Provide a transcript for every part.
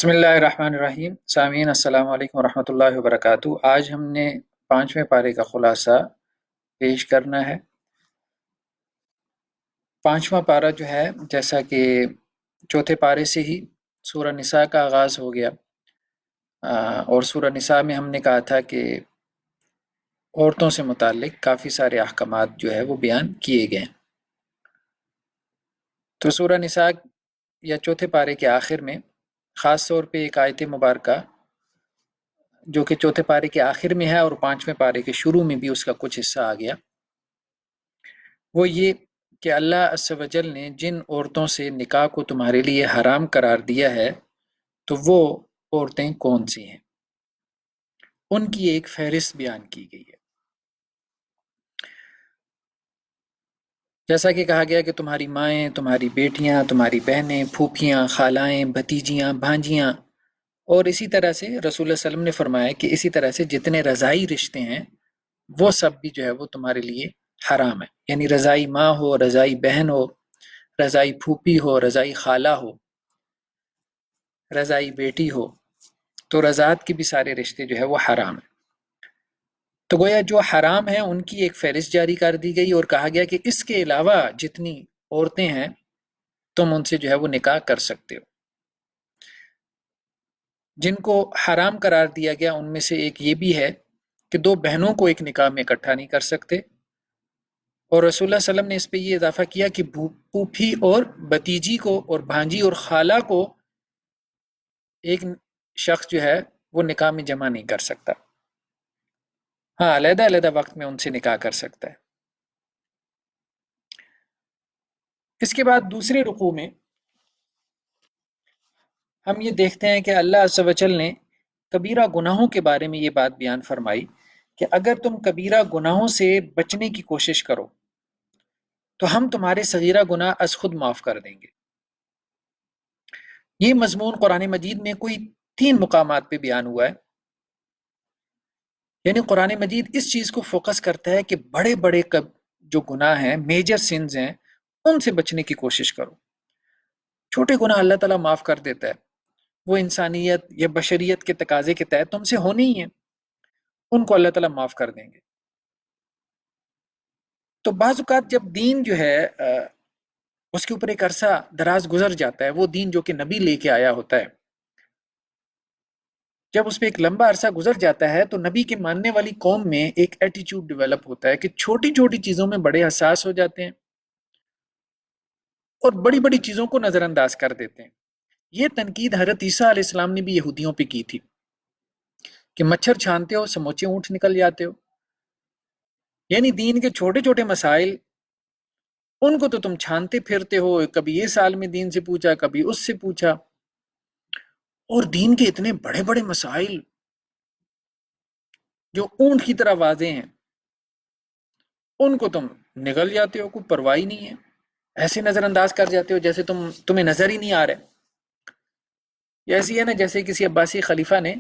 بسم اللہ الرحمن الرحیم۔ سامعین السلام علیکم ورحمۃ اللہ وبرکاتہ۔ آج ہم نے 5ویں پارے کا خلاصہ پیش کرنا ہے۔ 5واں پارہ جو ہے، جیسا کہ چوتھے پارے سے ہی سورہ نساء کا آغاز ہو گیا، اور سورہ نساء میں ہم نے کہا تھا کہ عورتوں سے متعلق کافی سارے احکامات جو ہے وہ بیان کیے گئے ہیں۔ تو سورہ نساء یا چوتھے پارے کے آخر میں خاص طور پہ ایک آیت مبارکہ جو کہ چوتھے پارے کے آخر میں ہے اور 5ویں پارے کے شروع میں بھی اس کا کچھ حصہ آ گیا، وہ یہ کہ اللہ عز و جل نے جن عورتوں سے نکاح کو تمہارے لیے حرام قرار دیا ہے تو وہ عورتیں کون سی ہیں، ان کی ایک فہرست بیان کی گئی ہے۔ جیسا کہ کہا گیا کہ تمہاری مائیں، تمہاری بیٹیاں، تمہاری بہنیں، پھوپھیاں، خالائیں، بھتیجیاں، بھانجیاں، اور اسی طرح سے رسول اللہ صلی اللہ علیہ وسلم نے فرمایا کہ اسی طرح سے جتنے رضائی رشتے ہیں وہ سب بھی جو ہے وہ تمہارے لیے حرام ہے، یعنی رضائی ماں ہو، رضائی بہن ہو، رضائی پھوپھی ہو، رضائی خالہ ہو، رضائی بیٹی ہو، تو رضاعت کے بھی سارے رشتے جو ہے وہ حرام ہیں۔ تو گویا جو حرام ہیں ان کی ایک فہرست جاری کر دی گئی اور کہا گیا کہ اس کے علاوہ جتنی عورتیں ہیں تم ان سے جو ہے وہ نکاح کر سکتے ہو۔ جن کو حرام قرار دیا گیا ان میں سے ایک یہ بھی ہے کہ 2 بہنوں کو ایک نکاح میں اکٹھا نہیں کر سکتے، اور رسول اللہ صلی اللہ علیہ وسلم نے اس پہ یہ اضافہ کیا کہ پھوپھی اور بھتیجی کو اور بھانجی اور خالہ کو ایک شخص جو ہے وہ نکاح میں جمع نہیں کر سکتا، ہاں علیحدہ علیحدہ وقت میں ان سے نکاح کر سکتا ہے۔ اس کے بعد دوسرے رکوع میں ہم یہ دیکھتے ہیں کہ اللہ عز و جل نے کبیرہ گناہوں کے بارے میں یہ بات بیان فرمائی کہ اگر تم کبیرہ گناہوں سے بچنے کی کوشش کرو تو ہم تمہارے صغیرہ گناہ از خود معاف کر دیں گے۔ یہ مضمون قرآن مجید میں کوئی 3 مقامات پہ بیان ہوا ہے، یعنی قرآن مجید اس چیز کو فوکس کرتا ہے کہ بڑے بڑے جو گناہ ہیں، میجر سنز ہیں، ان سے بچنے کی کوشش کرو۔ چھوٹے گناہ اللہ تعالیٰ معاف کر دیتا ہے، وہ انسانیت یا بشریت کے تقاضے کے تحت تم سے ہونے ہی ہیں، ان کو اللہ تعالیٰ معاف کر دیں گے۔ تو بعض اوقات جب دین جو ہے اس کے اوپر ایک عرصہ دراز گزر جاتا ہے، وہ دین جو کہ نبی لے کے آیا ہوتا ہے، جب اس پہ ایک لمبا عرصہ گزر جاتا ہے تو نبی کے ماننے والی قوم میں ایک ایٹیٹیوڈ ڈیولپ ہوتا ہے کہ چھوٹی چھوٹی چیزوں میں بڑے حساس ہو جاتے ہیں اور بڑی بڑی چیزوں کو نظر انداز کر دیتے ہیں۔ یہ تنقید حضرت عیسیٰ علیہ السلام نے بھی یہودیوں پہ کی تھی کہ مچھر چھانتے ہو سموچے اونٹ نکل جاتے ہو، یعنی دین کے چھوٹے چھوٹے مسائل ان کو تو تم چھانتے پھرتے ہو، کبھی یہ سال میں دین سے پوچھا، کبھی اس سے پوچھا، اور دین کے اتنے بڑے بڑے مسائل جو اونٹ کی طرح واضح ہیں ان کو تم نگل جاتے ہو، کوئی پرواہ ہی نہیں ہے، ایسے نظر انداز کر جاتے ہو جیسے تمہیں نظر ہی نہیں آ رہا۔ یہ ایسی ہے نا جیسے کسی عباسی خلیفہ نے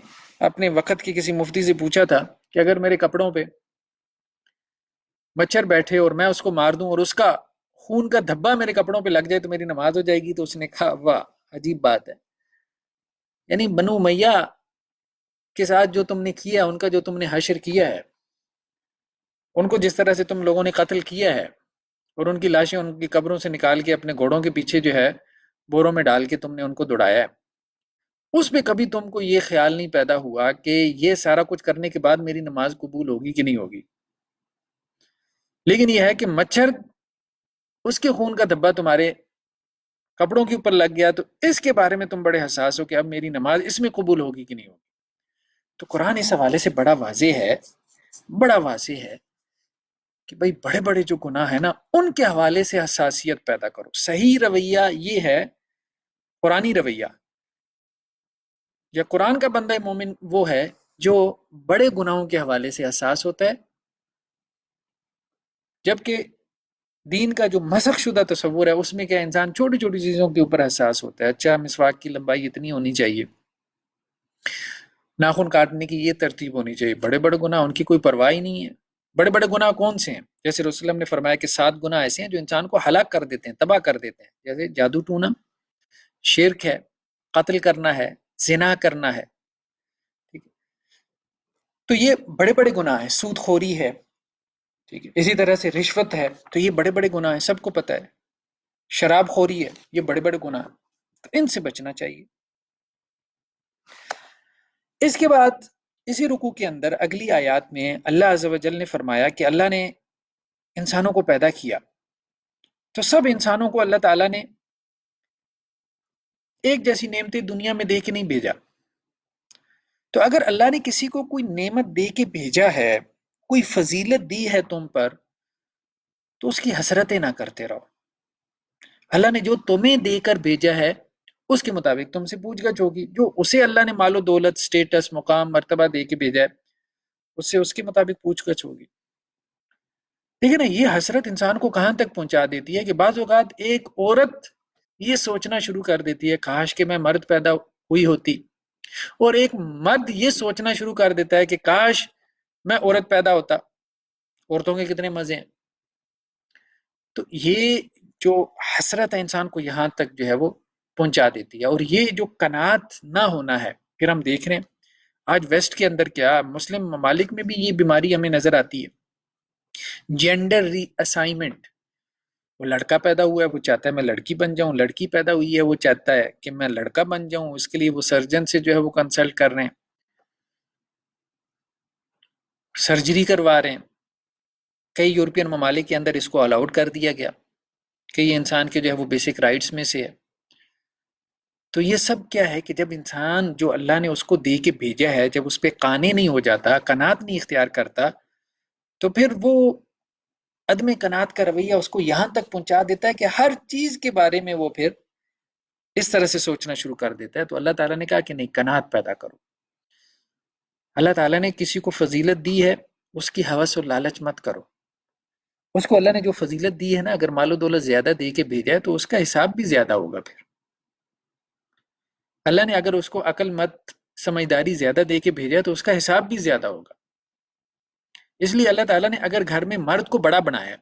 اپنے وقت کے کسی مفتی سے پوچھا تھا کہ اگر میرے کپڑوں پہ مچھر بیٹھے اور میں اس کو مار دوں اور اس کا خون کا دھبا میرے کپڑوں پہ لگ جائے تو میری نماز ہو جائے گی؟ تو اس نے کہا واہ عجیب بات ہے، یعنی بنو امیہ کے ساتھ جو تم نے کیا، ان کا جو تم نے حشر کیا ہے، ان کو جس طرح سے تم لوگوں نے قتل کیا ہے اور ان کی لاشیں ان کی قبروں سے نکال کے اپنے گھوڑوں کے پیچھے جو ہے بوروں میں ڈال کے تم نے ان کو دوڑایا ہے، اس پہ کبھی تم کو یہ خیال نہیں پیدا ہوا کہ یہ سارا کچھ کرنے کے بعد میری نماز قبول ہوگی کہ نہیں ہوگی؟ لیکن یہ ہے کہ مچھر اس کے خون کا دھبا تمہارے کپڑوں کے اوپر لگ گیا تو اس کے بارے میں تم بڑے حساس ہو کہ اب میری نماز اس میں قبول ہوگی کہ نہیں ہوگی۔ تو قرآن اس حوالے سے بڑا واضح ہے کہ بھائی بڑے بڑے جو گناہ ہیں نا ان کے حوالے سے حساسیت پیدا کرو۔ صحیح رویہ یہ ہے، قرآنی رویہ یا قرآن کا بندہ مومن وہ ہے جو بڑے گناہوں کے حوالے سے حساس ہوتا ہے، جبکہ دین کا جو مسخ شدہ تصور ہے اس میں کیا انسان چھوٹی چھوٹی چیزوں کے اوپر حساس ہوتا ہے۔ اچھا مسواک کی لمبائی اتنی ہونی چاہیے، ناخن کاٹنے کی یہ ترتیب ہونی چاہیے، بڑے بڑے گناہ ان کی کوئی پرواہ ہی نہیں ہے۔ بڑے بڑے گناہ کون سے ہیں؟ جیسے رسول اللہ نے فرمایا کہ 7 گناہ ایسے ہیں جو انسان کو ہلاک کر دیتے ہیں، تباہ کر دیتے ہیں، جیسے جادو ٹونا، شرک ہے، قتل کرنا ہے، زنا کرنا ہے، ٹھیک ہے، تو یہ بڑے بڑے گناہ ہیں، سود خوری ہے، ٹھیک ہے، اسی طرح سے رشوت ہے، تو یہ بڑے بڑے گناہ ہیں، سب کو پتہ ہے، شراب خوری ہے، یہ بڑے بڑے گناہ ہیں، تو ان سے بچنا چاہیے۔ اس کے بعد اسی رکوع کے اندر اگلی آیات میں اللہ عز و جل نے فرمایا کہ اللہ نے انسانوں کو پیدا کیا، تو سب انسانوں کو اللہ تعالیٰ نے ایک جیسی نعمتیں دنیا میں دے کے نہیں بھیجا۔ تو اگر اللہ نے کسی کو کوئی نعمت دے کے بھیجا ہے، کوئی فضیلت دی ہے تم پر، تو اس کی حسرتیں نہ کرتے رہو۔ اللہ نے جو تمہیں دے کر بھیجا ہے اس کے مطابق تم سے پوچھ گچھ ہوگی۔ جو اسے اللہ نے مال و دولت، سٹیٹس، مقام، مرتبہ دے کے بھیجا ہے، اس سے اس کے مطابق پوچھ گچھ ہوگی۔ ٹھیک ہے نا، یہ حسرت انسان کو کہاں تک پہنچا دیتی ہے کہ بعض اوقات ایک عورت یہ سوچنا شروع کر دیتی ہے کاش کہ میں مرد پیدا ہوئی ہوتی، اور ایک مرد یہ سوچنا شروع کر دیتا ہے کہ کاش میں عورت پیدا ہوتا۔ عورتوں کے کتنے مزے ہیں۔ تو یہ جو حسرت ہے انسان کو یہاں تک جو ہے وہ پہنچا دیتی ہے، اور یہ جو قناعت نہ ہونا ہے، پھر ہم دیکھ رہے ہیں آج ویسٹ کے اندر کیا، مسلم ممالک میں بھی یہ بیماری ہمیں نظر آتی ہے، جینڈر ری اسائنمنٹ۔ وہ لڑکا پیدا ہوا ہے، وہ چاہتا ہے میں لڑکی بن جاؤں، لڑکی پیدا ہوئی ہے، وہ چاہتا ہے کہ میں لڑکا بن جاؤں، اس کے لیے وہ سرجن سے جو ہے وہ کنسلٹ کر رہے ہیں، سرجری کروا رہے ہیں۔ کئی یورپین ممالک کے اندر اس کو الاؤڈ کر دیا گیا کہ یہ انسان کے جو ہے وہ بیسک رائٹس میں سے ہے۔ تو یہ سب کیا ہے کہ جب انسان جو اللہ نے اس کو دے کے بھیجا ہے، جب اس پہ قانع نہیں ہو جاتا، قناعت نہیں اختیار کرتا، تو پھر وہ عدم قناعت کا رویہ اس کو یہاں تک پہنچا دیتا ہے کہ ہر چیز کے بارے میں وہ پھر اس طرح سے سوچنا شروع کر دیتا ہے۔ تو اللہ تعالیٰ نے کہا کہ نہیں، قناعت پیدا کرو۔ اللہ تعالیٰ نے کسی کو فضیلت دی ہے، اس کی ہوس اور لالچ مت کرو۔ اس کو اللہ نے جو فضیلت دی ہے نا، اگر مال و دولت زیادہ دے کے بھیجا ہے تو اس کا حساب بھی زیادہ ہوگا۔ پھر اللہ نے اگر اس کو عقل مت، سمجھداری زیادہ دے کے بھیجا ہے تو اس کا حساب بھی زیادہ ہوگا۔ اس لیے اللہ تعالیٰ نے اگر گھر میں مرد کو بڑا بنایا،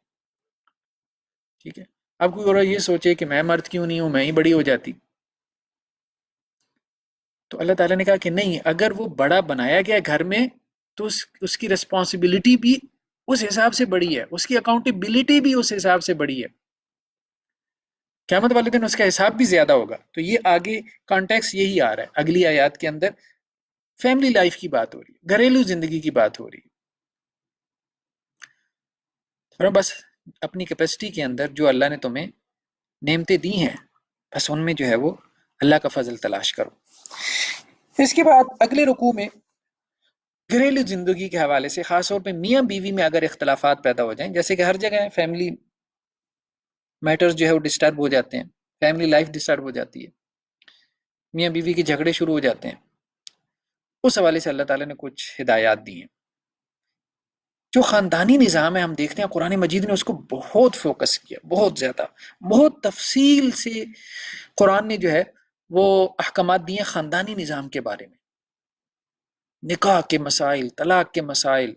ٹھیک ہے، اب کوئی اور یہ سوچے کہ میں مرد کیوں نہیں ہوں، میں ہی بڑی ہو جاتی، تو اللہ تعالیٰ نے کہا کہ نہیں، اگر وہ بڑا بنایا گیا گھر میں تو اس کی رسپانسبلٹی بھی اس حساب سے بڑی ہے، اس کی اکاؤنٹیبلٹی بھی اس حساب سے بڑی ہے، قیامت والے دن اس کا حساب بھی زیادہ ہوگا۔ تو یہ آگے کانٹیکس یہی آ رہا ہے، اگلی آیات کے اندر فیملی لائف کی بات ہو رہی ہے، گھریلو زندگی کی بات ہو رہی ہے۔ اور بس اپنی کیپیسٹی کے اندر جو اللہ نے تمہیں نعمتیں دی ہیں، بس ان میں جو ہے وہ اللہ کا فضل تلاش کرو۔ اس کے بعد اگلے رکوع میں گھریلو زندگی کے حوالے سے، خاص طور پہ میاں بیوی میں اگر اختلافات پیدا ہو جائیں، جیسے کہ ہر جگہ فیملی میٹرز جو ہے وہ ڈسٹرب ہو جاتے ہیں، فیملی لائف ڈسٹرب ہو جاتی ہے، میاں بیوی کے جھگڑے شروع ہو جاتے ہیں، اس حوالے سے اللہ تعالیٰ نے کچھ ہدایات دی ہیں۔ جو خاندانی نظام ہے، ہم دیکھتے ہیں قرآن مجید نے اس کو بہت فوکس کیا، بہت زیادہ، بہت تفصیل سے قرآن نے جو ہے وہ احکامات دیے خاندانی نظام کے بارے میں، نکاح کے مسائل، طلاق کے مسائل،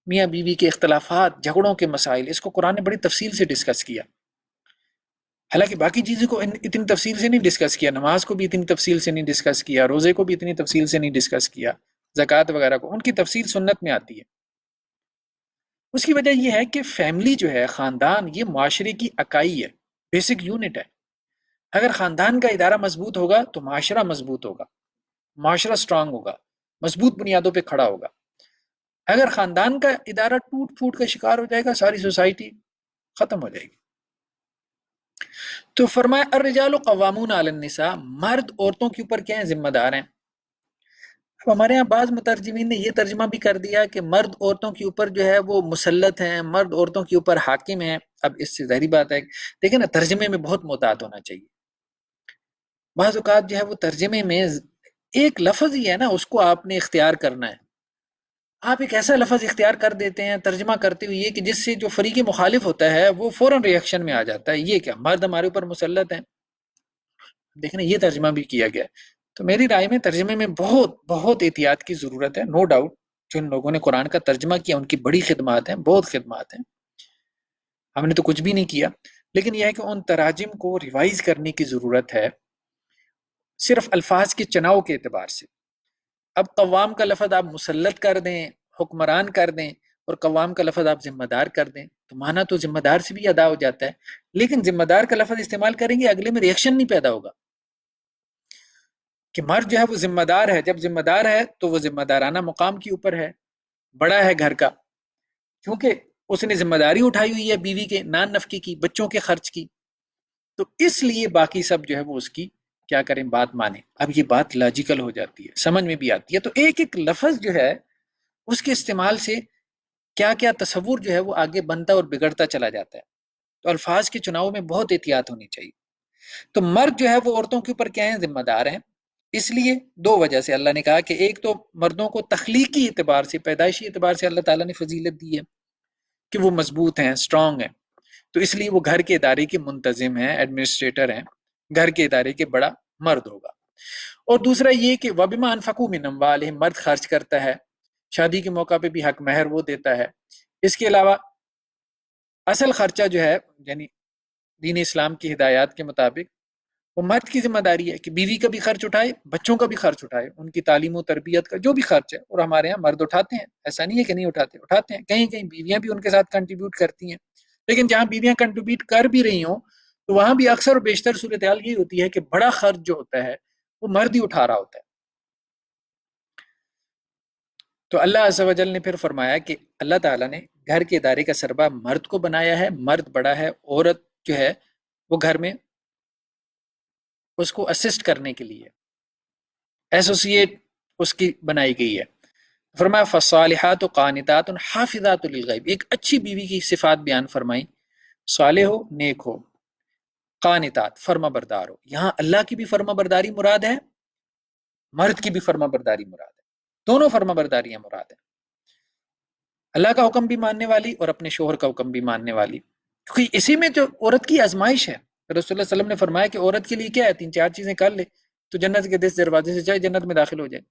میاں بیوی کے اختلافات، جھگڑوں کے مسائل، اس کو قرآن نے بڑی تفصیل سے ڈسکس کیا۔ حالانکہ باقی چیزوں کو اتنی تفصیل سے نہیں ڈسکس کیا، نماز کو بھی اتنی تفصیل سے نہیں ڈسکس کیا، روزے کو بھی اتنی تفصیل سے نہیں ڈسکس کیا، زکوٰۃ وغیرہ کو، ان کی تفصیل سنت میں آتی ہے۔ اس کی وجہ یہ ہے کہ فیملی جو ہے، خاندان، یہ معاشرے کی اکائی ہے، بیسک یونٹ ہے۔ اگر خاندان کا ادارہ مضبوط ہوگا تو معاشرہ مضبوط ہوگا، معاشرہ سٹرانگ ہوگا، مضبوط بنیادوں پہ کھڑا ہوگا۔ اگر خاندان کا ادارہ ٹوٹ پھوٹ کا شکار ہو جائے گا، ساری سوسائٹی ختم ہو جائے گی۔ تو فرمایا الرجال قوامون علی النساء، مرد عورتوں کے اوپر کیا ہیں؟ ذمہ دار ہیں۔ اب ہمارے ہاں بعض مترجمین نے یہ ترجمہ بھی کر دیا کہ مرد عورتوں کے اوپر جو ہے وہ مسلط ہیں، مرد عورتوں کے اوپر حاکم ہیں۔ اب اس سے ظاہری بات ہے، دیکھیں نا، ترجمے میں بہت محتاط ہونا چاہیے۔ بعض اوقات جو ہے وہ ترجمے میں ایک لفظ ہی ہے نا، اس کو آپ نے اختیار کرنا ہے۔ آپ ایک ایسا لفظ اختیار کر دیتے ہیں ترجمہ کرتے ہوئے کہ جس سے جو فریق مخالف ہوتا ہے وہ فوراً ریئیکشن میں آ جاتا ہے، یہ کیا، مرد ہمارے اوپر مسلط ہیں؟ دیکھنا، یہ ترجمہ بھی کیا گیا ہے۔ تو میری رائے میں ترجمے میں بہت بہت احتیاط کی ضرورت ہے۔ نو ڈاؤٹ جن لوگوں نے قرآن کا ترجمہ کیا ان کی بڑی خدمات ہیں، بہت خدمات ہیں، ہم نے تو کچھ بھی نہیں کیا، لیکن یہ ہے کہ ان تراجم کو ریوائز کرنے کی ضرورت ہے۔ صرف الفاظ کے چناؤ کے اعتبار سے. اب قوام کا لفظ آپ مسلط کر دیں، حکمران کر دیں، اور قوام کا لفظ آپ ذمہ دار کر دیں تو معنی تو ذمہ دار سے بھی ادا ہو جاتا ہے، لیکن ذمہ دار کا لفظ استعمال کریں گے اگلے میں ریئیکشن نہیں پیدا ہوگا کہ مرد جو ہے وہ ذمہ دار ہے. جب ذمہ دار ہے تو وہ ذمہ دارانہ مقام کے اوپر ہے، بڑا ہے گھر کا، کیونکہ اس نے ذمہ داری اٹھائی ہوئی ہے بیوی کے نان نفقے کی، بچوں کے خرچ کی، تو اس لیے باقی سب جو ہے وہ اس کی کیا کریں، بات مانیں. اب یہ بات لاجیکل ہو جاتی ہے، سمجھ میں بھی آتی ہے. تو ایک ایک لفظ جو ہے اس کے استعمال سے کیا کیا تصور جو ہے وہ آگے بنتا اور بگڑتا چلا جاتا ہے. تو الفاظ کے چناؤ میں بہت احتیاط ہونی چاہیے. تو مرد جو ہے وہ عورتوں کے اوپر کیا ہیں، ذمہ دار ہیں. اس لیے دو وجہ سے اللہ نے کہا کہ ایک تو مردوں کو تخلیقی اعتبار سے، پیدائشی اعتبار سے اللہ تعالیٰ نے فضیلت دی ہے کہ وہ مضبوط ہیں، اسٹرانگ ہیں، تو اس لیے وہ گھر کے ادارے کے منتظم ہیں، ایڈمنسٹریٹر ہیں، گھر کے ادارے کے بڑا مرد ہوگا. اور دوسرا یہ کہ وَبِمَا أَنفَقُوا مِنْ أَمْوَالِهِمْ، مرد خرچ کرتا ہے، شادی کے موقع پہ بھی حق مہر وہ دیتا ہے. اس کے علاوہ اصل خرچہ جو ہے یعنی دین اسلام کی ہدایات کے مطابق وہ مرد کی ذمہ داری ہے کہ بیوی کا بھی خرچ اٹھائے، بچوں کا بھی خرچ اٹھائے، ان کی تعلیم و تربیت کا جو بھی خرچ ہے. اور ہمارے ہاں مرد اٹھاتے ہیں، ایسا نہیں ہے کہ نہیں اٹھاتے، اٹھاتے ہیں. کہیں کہیں بیویاں بھی ان کے ساتھ کنٹریبیوٹ کرتی ہیں، لیکن جہاں بیویاں کنٹریبیوٹ کر بھی رہی ہوں تو وہاں بھی اکثر و بیشتر صورتحال یہی ہوتی ہے کہ بڑا خرچ جو ہوتا ہے وہ مرد ہی اٹھا رہا ہوتا ہے. تو اللہ عز و جل نے پھر فرمایا کہ اللہ تعالیٰ نے گھر کے ادارے کا سربراہ مرد کو بنایا ہے. مرد بڑا ہے، عورت جو ہے وہ گھر میں اس کو اسسٹ کرنے کے لیے ایسوسیٹ اس کی بنائی گئی ہے. فرمایا فصالحات و قانتات حافظات للغیب، ایک اچھی بیوی کی صفات بیان فرمائی، صالح ہو، نیک ہو، قانتات فرما بردار ہو. یہاں اللہ کی بھی فرما برداری مراد ہے، مرد کی بھی فرما برداری مراد ہے، دونوں فرما برداریاں مراد ہیں. اللہ کا حکم بھی ماننے والی اور اپنے شوہر کا حکم بھی ماننے والی، کیونکہ اسی میں جو عورت کی آزمائش ہے. رسول اللہ صلی اللہ علیہ وسلم نے فرمایا کہ عورت کے لیے کیا ہے، تین چار چیزیں کر لے تو جنت کے 10 دروازے سے جائے، جنت میں داخل ہو جائے.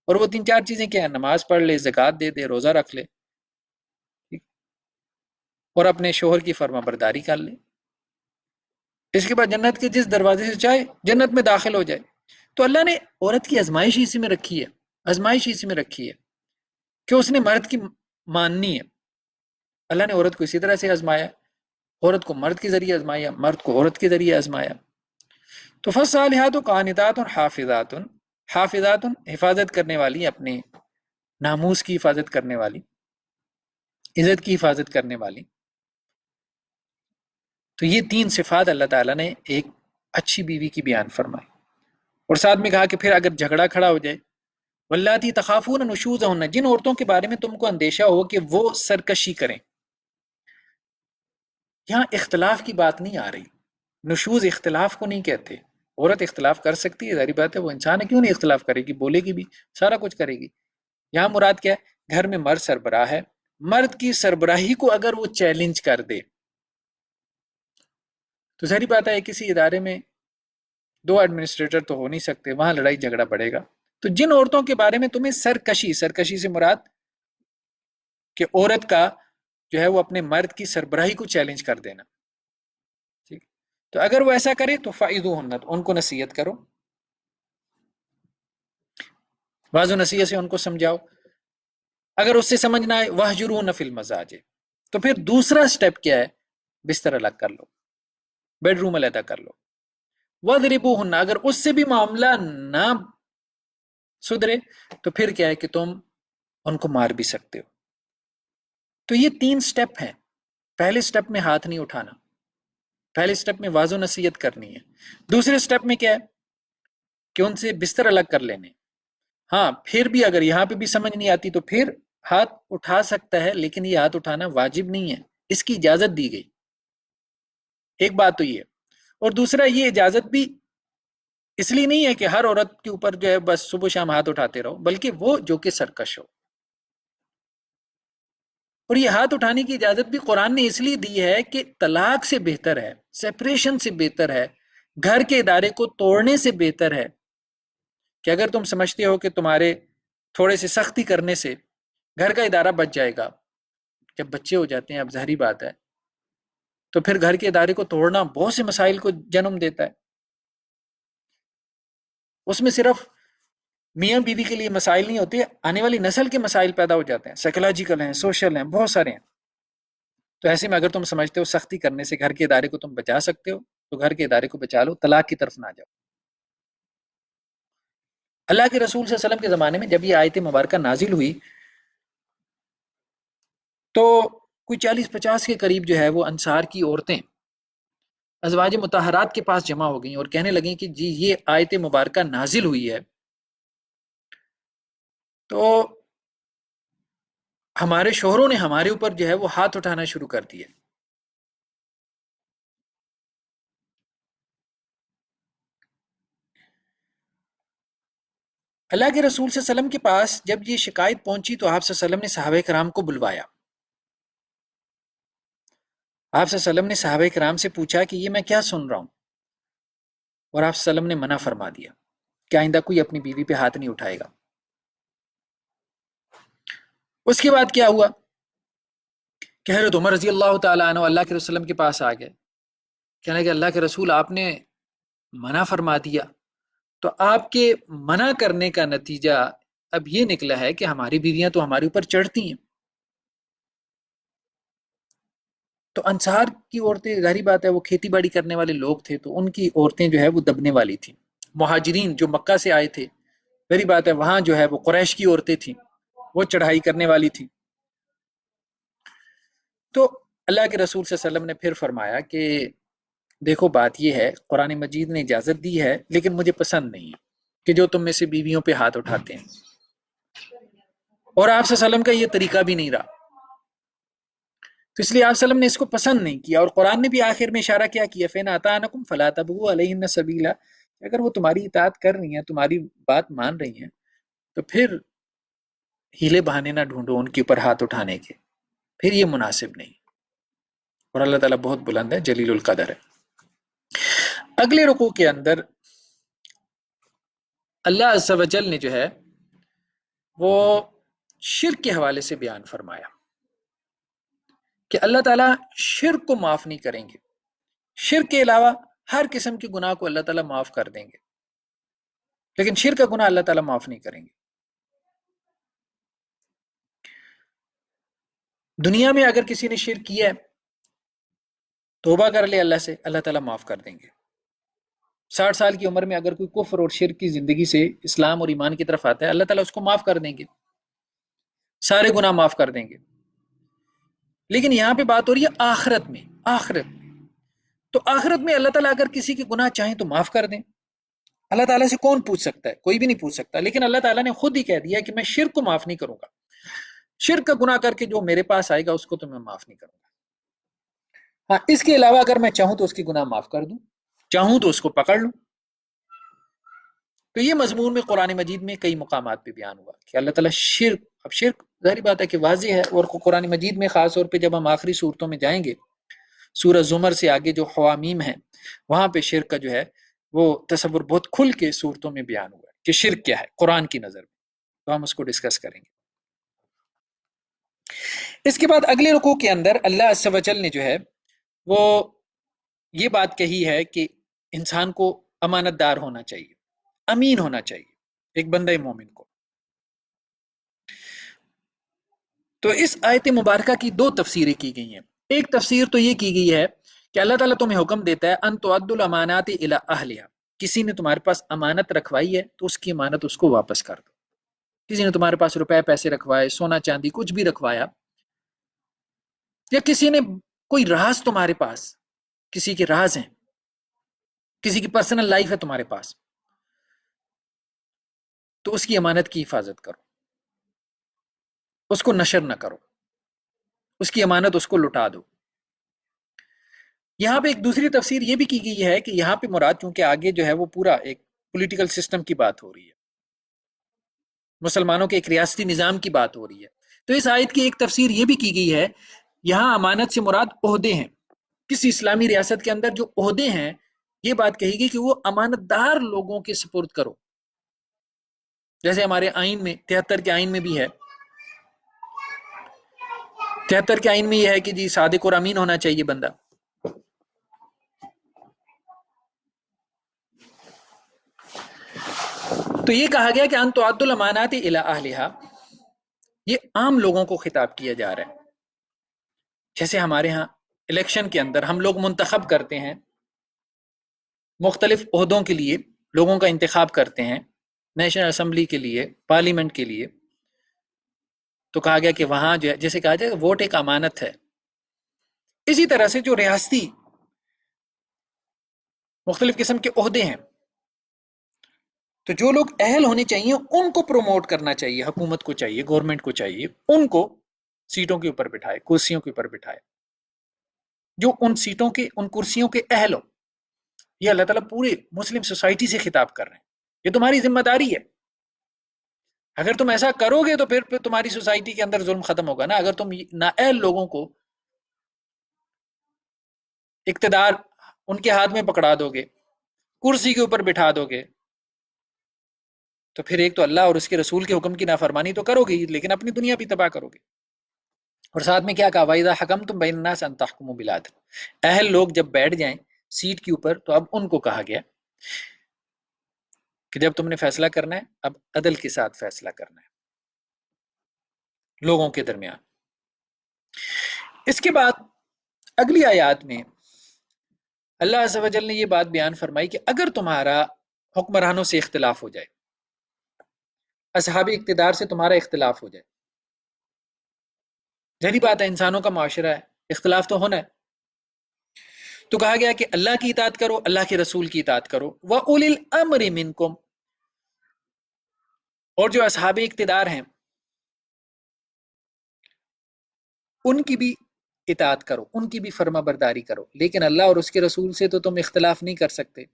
اور وہ تین چار چیزیں کیا ہیں، نماز پڑھ لے، زکوٰۃ دے دے، روزہ رکھ لے، اور اپنے شوہر کی فرما برداری کر لے. اس کے بعد جنت کے جس دروازے سے چاہے جنت میں داخل ہو جائے. تو اللہ نے عورت کی آزمائش اسی میں رکھی ہے، آزمائش اسی میں رکھی ہے کہ اس نے مرد کی ماننی ہے. اللہ نے عورت کو اسی طرح سے آزمایا، عورت کو مرد کے ذریعے آزمایا، مرد کو عورت کے ذریعے آزمایا. تو فصالحات و قانتات حافظات، حافظات حفاظت کرنے والی، اپنے ناموس کی حفاظت کرنے والی، عزت کی حفاظت کرنے والی. تو یہ تین صفات اللہ تعالیٰ نے ایک اچھی بیوی کی بیان فرمائی. اور ساتھ میں کہا کہ پھر اگر جھگڑا کھڑا ہو جائے، واللاتی تخافون نشوزہن، جن عورتوں کے بارے میں تم کو اندیشہ ہو کہ وہ سرکشی کریں. یہاں اختلاف کی بات نہیں آ رہی، نشوز اختلاف کو نہیں کہتے. عورت اختلاف کر سکتی ہے، ظاہری بات ہے، وہ انسان ہے، کیوں نہیں اختلاف کرے گی، بولے گی بھی، سارا کچھ کرے گی. یہاں مراد کیا ہے، گھر میں مرد سربراہ ہے، مرد کی سربراہی کو اگر وہ چیلنج کر دے تو ظاہری بات ہے کسی ادارے میں دو ایڈمنسٹریٹر تو ہو نہیں سکتے، وہاں لڑائی جھگڑا بڑھے گا. تو جن عورتوں کے بارے میں تمہیں سرکشی، سرکشی سے مراد کہ عورت کا جو ہے وہ اپنے مرد کی سربراہی کو چیلنج کر دینا، ٹھیک. تو اگر وہ ایسا کرے تو فائدوہن، ان کو نصیحت کرو، واضح و نصیحت سے ان کو سمجھاؤ. اگر اس سے سمجھ نہ آئے وہجروہن فی المضاجع، تو پھر دوسرا سٹیپ کیا ہے، بستر الگ کر لو، بیڈ روم علیحدہ کر لو. وَاضْرِبُوهُنَّ، اگر اس سے بھی معاملہ نہ سدھرے تو پھر کیا ہے کہ تم ان کو مار بھی سکتے ہو. تو یہ تین سٹیپ ہیں. پہلے سٹیپ میں ہاتھ نہیں اٹھانا، پہلے سٹیپ میں واضح و نصیحت کرنی ہے. دوسرے سٹیپ میں کیا ہے کہ ان سے بستر الگ کر لینے. ہاں پھر بھی اگر یہاں پہ بھی سمجھ نہیں آتی تو پھر ہاتھ اٹھا سکتا ہے، لیکن یہ ہاتھ اٹھانا واجب نہیں ہے، اس کی اجازت دی گئی. ایک بات تو یہ، اور دوسرا یہ اجازت بھی اس لیے نہیں ہے کہ ہر عورت کے اوپر جو ہے بس صبح شام ہاتھ اٹھاتے رہو، بلکہ وہ جو کہ سرکش ہو. اور یہ ہاتھ اٹھانے کی اجازت بھی قرآن نے اس لیے دی ہے کہ طلاق سے بہتر ہے، سیپریشن سے بہتر ہے، گھر کے ادارے کو توڑنے سے بہتر ہے کہ اگر تم سمجھتے ہو کہ تمہارے تھوڑے سے سختی کرنے سے گھر کا ادارہ بچ جائے گا، جب بچے ہو جاتے ہیں اب ظاہری بات ہے تو پھر گھر کے ادارے کو توڑنا بہت سے مسائل کو جنم دیتا ہے. اس میں صرف میاں بیوی کے لیے مسائل نہیں ہوتے، آنے والی نسل کے مسائل پیدا ہو جاتے ہیں، سائیکولوجیکل ہیں، سوشل ہیں، بہت سارے ہیں۔ تو ایسے میں اگر تم سمجھتے ہو سختی کرنے سے گھر کے ادارے کو تم بچا سکتے ہو تو گھر کے ادارے کو بچا لو، طلاق کی طرف نہ جاؤ۔ اللہ کے رسول صلی اللہ علیہ وسلم کے زمانے میں جب یہ آیت مبارکہ نازل ہوئی تو کوئی 40-50 کے قریب جو ہے وہ انصار کی عورتیں ازواج مطہرات کے پاس جمع ہو گئیں اور کہنے لگیں کہ جی یہ آیت مبارکہ نازل ہوئی ہے تو ہمارے شوہروں نے ہمارے اوپر جو ہے وہ ہاتھ اٹھانا شروع کر دیے۔ اللہ کے رسول صلی اللہ علیہ وسلم کے پاس جب یہ شکایت پہنچی تو آپ صلی اللہ علیہ وسلم نے صحابہ کرام کو بلوایا۔ آپ صلی اللہ علیہ وسلم نے صحابہ کرام سے پوچھا کہ یہ میں کیا سن رہا ہوں، اور آپ صلی اللہ علیہ وسلم نے منع فرما دیا کہ آئندہ کوئی اپنی بیوی پہ ہاتھ نہیں اٹھائے گا۔ اس کے بعد کیا ہوا کہ حضرت عمر رضی اللہ تعالیٰ عنہ اللہ کے رسول کے پاس آ گئے، کہنے کہ اللہ کے رسول آپ نے منع فرما دیا، تو آپ کے منع کرنے کا نتیجہ اب یہ نکلا ہے کہ ہماری بیویاں تو ہمارے اوپر چڑھتی ہیں۔ تو انصار کی عورتیں ظاہری بات ہے وہ کھیتی باڑی کرنے والے لوگ تھے، تو ان کی عورتیں جو ہے وہ دبنے والی تھیں۔ مہاجرین جو مکہ سے آئے تھے ظاہری بات ہے وہاں جو ہے وہ قریش کی عورتیں تھیں، وہ چڑھائی کرنے والی تھیں۔ تو اللہ کے رسول صلی اللہ علیہ وسلم نے پھر فرمایا کہ دیکھو بات یہ ہے، قرآن مجید نے اجازت دی ہے لیکن مجھے پسند نہیں کہ جو تم میں سے بیویوں پہ ہاتھ اٹھاتے ہیں، اور آپ صلی اللہ علیہ وسلم کا یہ طریقہ بھی نہیں رہا، تو اس لیے آپ صلی اللہ علیہ وسلم نے اس کو پسند نہیں کیا، اور قرآن نے بھی آخر میں اشارہ کیا فَإِنْ أَطَاعْنَكُمْ فَلَا تَبْغُوا عَلَيْهِنَّ سَبِيلًا، اگر وہ تمہاری اطاعت کر رہی ہیں، تمہاری بات مان رہی ہیں، تو پھر ہیلے بہانے نہ ڈھونڈو ان کے اوپر ہاتھ اٹھانے کے، پھر یہ مناسب نہیں۔ اور اللہ تعالیٰ بہت بلند ہے، جلیل القدر ہے۔ اگلے رکوع کے اندر اللہ عز و جل نے جو ہے وہ شرک کے حوالے سے بیان فرمایا کہ اللہ تعالیٰ شرک کو معاف نہیں کریں گے، شرک کے علاوہ ہر قسم کے گناہ کو اللہ تعالیٰ معاف کر دیں گے، لیکن شرک کا گناہ اللہ تعالیٰ معاف نہیں کریں گے۔ دنیا میں اگر کسی نے شرک کیا ہے، توبہ کر لے اللہ سے، اللہ تعالیٰ معاف کر دیں گے۔ 60 سال کی عمر میں اگر کوئی کفر اور شرک کی زندگی سے اسلام اور ایمان کی طرف آتا ہے، اللہ تعالیٰ اس کو معاف کر دیں گے، سارے گناہ معاف کر دیں گے۔ لیکن یہاں پہ بات ہو رہی ہے آخرت میں، آخرت میں تو آخرت میں اللہ تعالیٰ اگر کسی کے گناہ چاہیں تو معاف کر دیں۔ اللہ تعالیٰ سے کون پوچھ سکتا ہے؟ کوئی بھی نہیں پوچھ سکتا، لیکن اللہ تعالیٰ نے خود ہی کہہ دیا کہ میں شرک کو معاف نہیں کروں گا، شرک کا گناہ کر کے جو میرے پاس آئے گا اس کو تو میں معاف نہیں کروں گا۔ ہاں اس کے علاوہ اگر میں چاہوں تو اس کی گناہ معاف کر دوں، چاہوں تو اس کو پکڑ لوں۔ تو یہ مضمون میں قرآن مجید میں کئی مقامات پہ بیان ہوا کہ اللہ تعالیٰ شرک، اب شرک ظاہری بات ہے کہ واضح ہے، اور قرآن مجید میں خاص طور پہ جب ہم آخری صورتوں میں جائیں گے، سورہ زمر سے آگے جو حوامیم ہیں وہاں پہ شرک کا جو ہے وہ تصور بہت کھل کے صورتوں میں بیان ہوا ہے کہ شرک کیا ہے قرآن کی نظر میں، تو ہم اس کو ڈسکس کریں گے۔ اس کے بعد اگلے رکوع کے اندر اللہ عز و جل نے جو ہے وہ یہ بات کہی ہے کہ انسان کو امانت دار ہونا چاہیے، امین ہونا چاہیے ایک بندہ مومن کو۔ تو اس آیت مبارکہ کی دو تفسیریں کی گئی ہیں۔ ایک تفسیر تو یہ کی گئی ہے کہ اللہ تعالیٰ تمہیں حکم دیتا ہے ان تؤدوا الامانات الی اہلها، کسی نے تمہارے پاس امانت رکھوائی ہے تو اس کی امانت اس کو واپس کر دو۔ کسی نے تمہارے پاس روپے پیسے رکھوائے، سونا چاندی کچھ بھی رکھوایا، یا کسی نے کوئی راز تمہارے پاس، کسی کے راز ہیں، کسی کی پرسنل لائف ہے تمہارے پاس، تو اس کی امانت کی حفاظت کرو، اس کو نشر نہ کرو، اس کی امانت اس کو لٹا دو۔ یہاں پہ ایک دوسری تفسیر یہ بھی کی گئی ہے کہ یہاں پہ مراد چونکہ آگے جو ہے وہ پورا ایک پولیٹیکل سسٹم کی بات ہو رہی ہے، مسلمانوں کے ایک ریاستی نظام کی بات ہو رہی ہے، تو اس آیت کی ایک تفسیر یہ بھی کی گئی ہے یہاں امانت سے مراد عہدے ہیں، کسی اسلامی ریاست کے اندر جو عہدے ہیں یہ بات کہی گئی کہ وہ امانت دار لوگوں کے سپرد کرو، جیسے ہمارے آئین میں 73 کے آئین میں بھی ہے، 73 کے آئین میں یہ ہے کہ جی صادق اور امین ہونا چاہیے بندہ۔ تو یہ کہا گیا کہ ان تعد الامانات الی اہلھا، یہ عام لوگوں کو خطاب کیا جا رہا ہے. جیسے ہمارے ہاں الیکشن کے اندر ہم لوگ منتخب کرتے ہیں، مختلف عہدوں کے لیے لوگوں کا انتخاب کرتے ہیں، نیشنل اسمبلی کے لیے، پارلیمنٹ کے لیے. تو کہا گیا کہ وہاں جو ہے، جیسے کہا جائے ووٹ ایک امانت ہے، اسی طرح سے جو ریاستی مختلف قسم کے عہدے ہیں، تو جو لوگ اہل ہونے چاہیے ان کو پروموٹ کرنا چاہیے، حکومت کو چاہیے، گورنمنٹ کو چاہیے ان کو سیٹوں کے اوپر بٹھائے، کرسیوں کے اوپر بٹھائے، جو ان سیٹوں کے، ان کرسیوں کے اہل ہو. یہ اللہ تعالیٰ پورے مسلم سوسائٹی سے خطاب کر رہے ہیں، یہ تمہاری ذمہ داری ہے. اگر تم ایسا کرو گے تو پھر تمہاری سوسائٹی کے اندر ظلم ختم ہوگا نا. اگر تم نااہل لوگوں کو اقتدار ان کے ہاتھ میں پکڑا دو گے، کرسی کے اوپر بٹھا دو گے، تو پھر ایک تو اللہ اور اس کے رسول کے حکم کی نافرمانی تو کرو گے، لیکن اپنی دنیا بھی تباہ کرو گے. اور ساتھ میں کیا کہا، وَإِذَا حَكَمْتُمْ بَيْنَ النَّاسِ أَن تَحْكُمُوا بِالْعَدْلِ. اہل لوگ جب بیٹھ جائیں سیٹ کے اوپر تو اب ان کو کہا گیا کہ جب تم نے فیصلہ کرنا ہے اب عدل کے ساتھ فیصلہ کرنا ہے لوگوں کے درمیان. اس کے بعد اگلی آیات میں اللہ عز و جل نے یہ بات بیان فرمائی کہ اگر تمہارا حکمرانوں سے اختلاف ہو جائے، اصحاب اقتدار سے تمہارا اختلاف ہو جائے، ظاہری بات ہے انسانوں کا معاشرہ ہے، اختلاف تو ہونا ہے، تو کہا گیا کہ اللہ کی اطاعت کرو، اللہ کے رسول کی اطاعت کرو. وَأُولِي الْأَمْرِ مِنْكُمْ، اور جو اصحاب اقتدار ہیں ان کی بھی اطاعت کرو، ان کی بھی فرما برداری کرو، لیکن اللہ اور اس کے رسول سے تو تم اختلاف نہیں کر سکتے.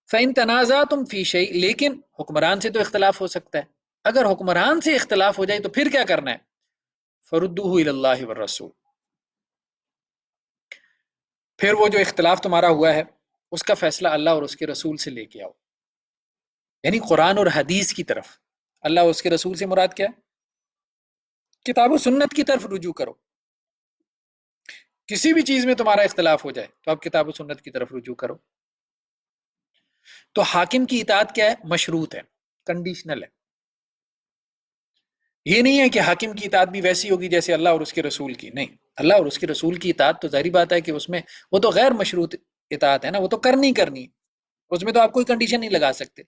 فَإِن تَنَازَعْتُمْ فِي شَيْءٍ، لیکن حکمران سے تو اختلاف ہو سکتا ہے. اگر حکمران سے اختلاف ہو جائے تو پھر کیا کرنا ہے، فَرُدُّوهُ إِلَى اللَّهِ وَالرَّسُولِ، پھر وہ جو اختلاف تمہارا ہوا ہے اس کا فیصلہ اللہ اور اس کے رسول سے لے کے آؤ. یعنی قرآن اور حدیث کی طرف. اللہ اور اس کے رسول سے مراد کیا ہے، کتاب و سنت کی طرف رجوع کرو. کسی بھی چیز میں تمہارا اختلاف ہو جائے تو آپ کتاب و سنت کی طرف رجوع کرو. تو حاکم کی اطاعت کیا ہے، مشروط ہے، کنڈیشنل ہے. یہ نہیں ہے کہ حاکم کی اطاعت بھی ویسی ہوگی جیسے اللہ اور اس کے رسول کی. نہیں، اللہ اور اس کے رسول کی اطاعت تو ظاہری بات ہے کہ اس میں وہ تو غیر مشروط اطاعت ہے نا، وہ تو کرنی اس میں تو آپ کوئی کنڈیشن نہیں لگا سکتے.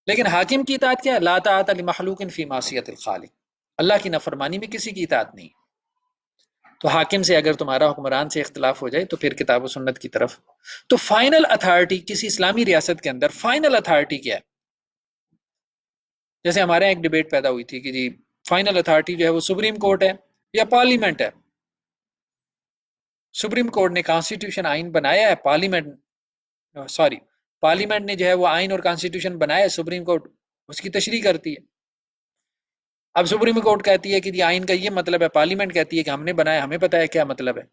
لیکن حاکم کی اطاعت کیا ہے، لا طاعۃ لمخلوق فی معصیۃ الخالق، اللہ کی نافرمانی میں کسی کی اطاعت نہیں. تو حاکم سے اگر تمہارا حکمران سے اختلاف ہو جائے تو پھر کتاب و سنت کی طرف. تو فائنل اتھارٹی کسی اسلامی ریاست کے اندر فائنل اتھارٹی کیا ہے، جیسے ہمارے یہاں ایک ڈیبیٹ پیدا ہوئی تھی کہ جی فائنل اتھارٹی جو ہے وہ سپریم کورٹ ہے یا پارلیمنٹ ہے. سپریم کورٹ نے کانسٹیٹیوشن آئین بنایا ہے، پارلیمنٹ نے جو ہے وہ آئین اور کانسٹیٹیوشن بنایا ہے، سپریم کورٹ اس کی تشریح کرتی ہے. اب سپریم کورٹ کہتی ہے کہ جی آئین کا یہ مطلب ہے، پارلیمنٹ کہتی ہے کہ ہم نے بنایا، ہمیں پتہ ہے کیا مطلب ہے.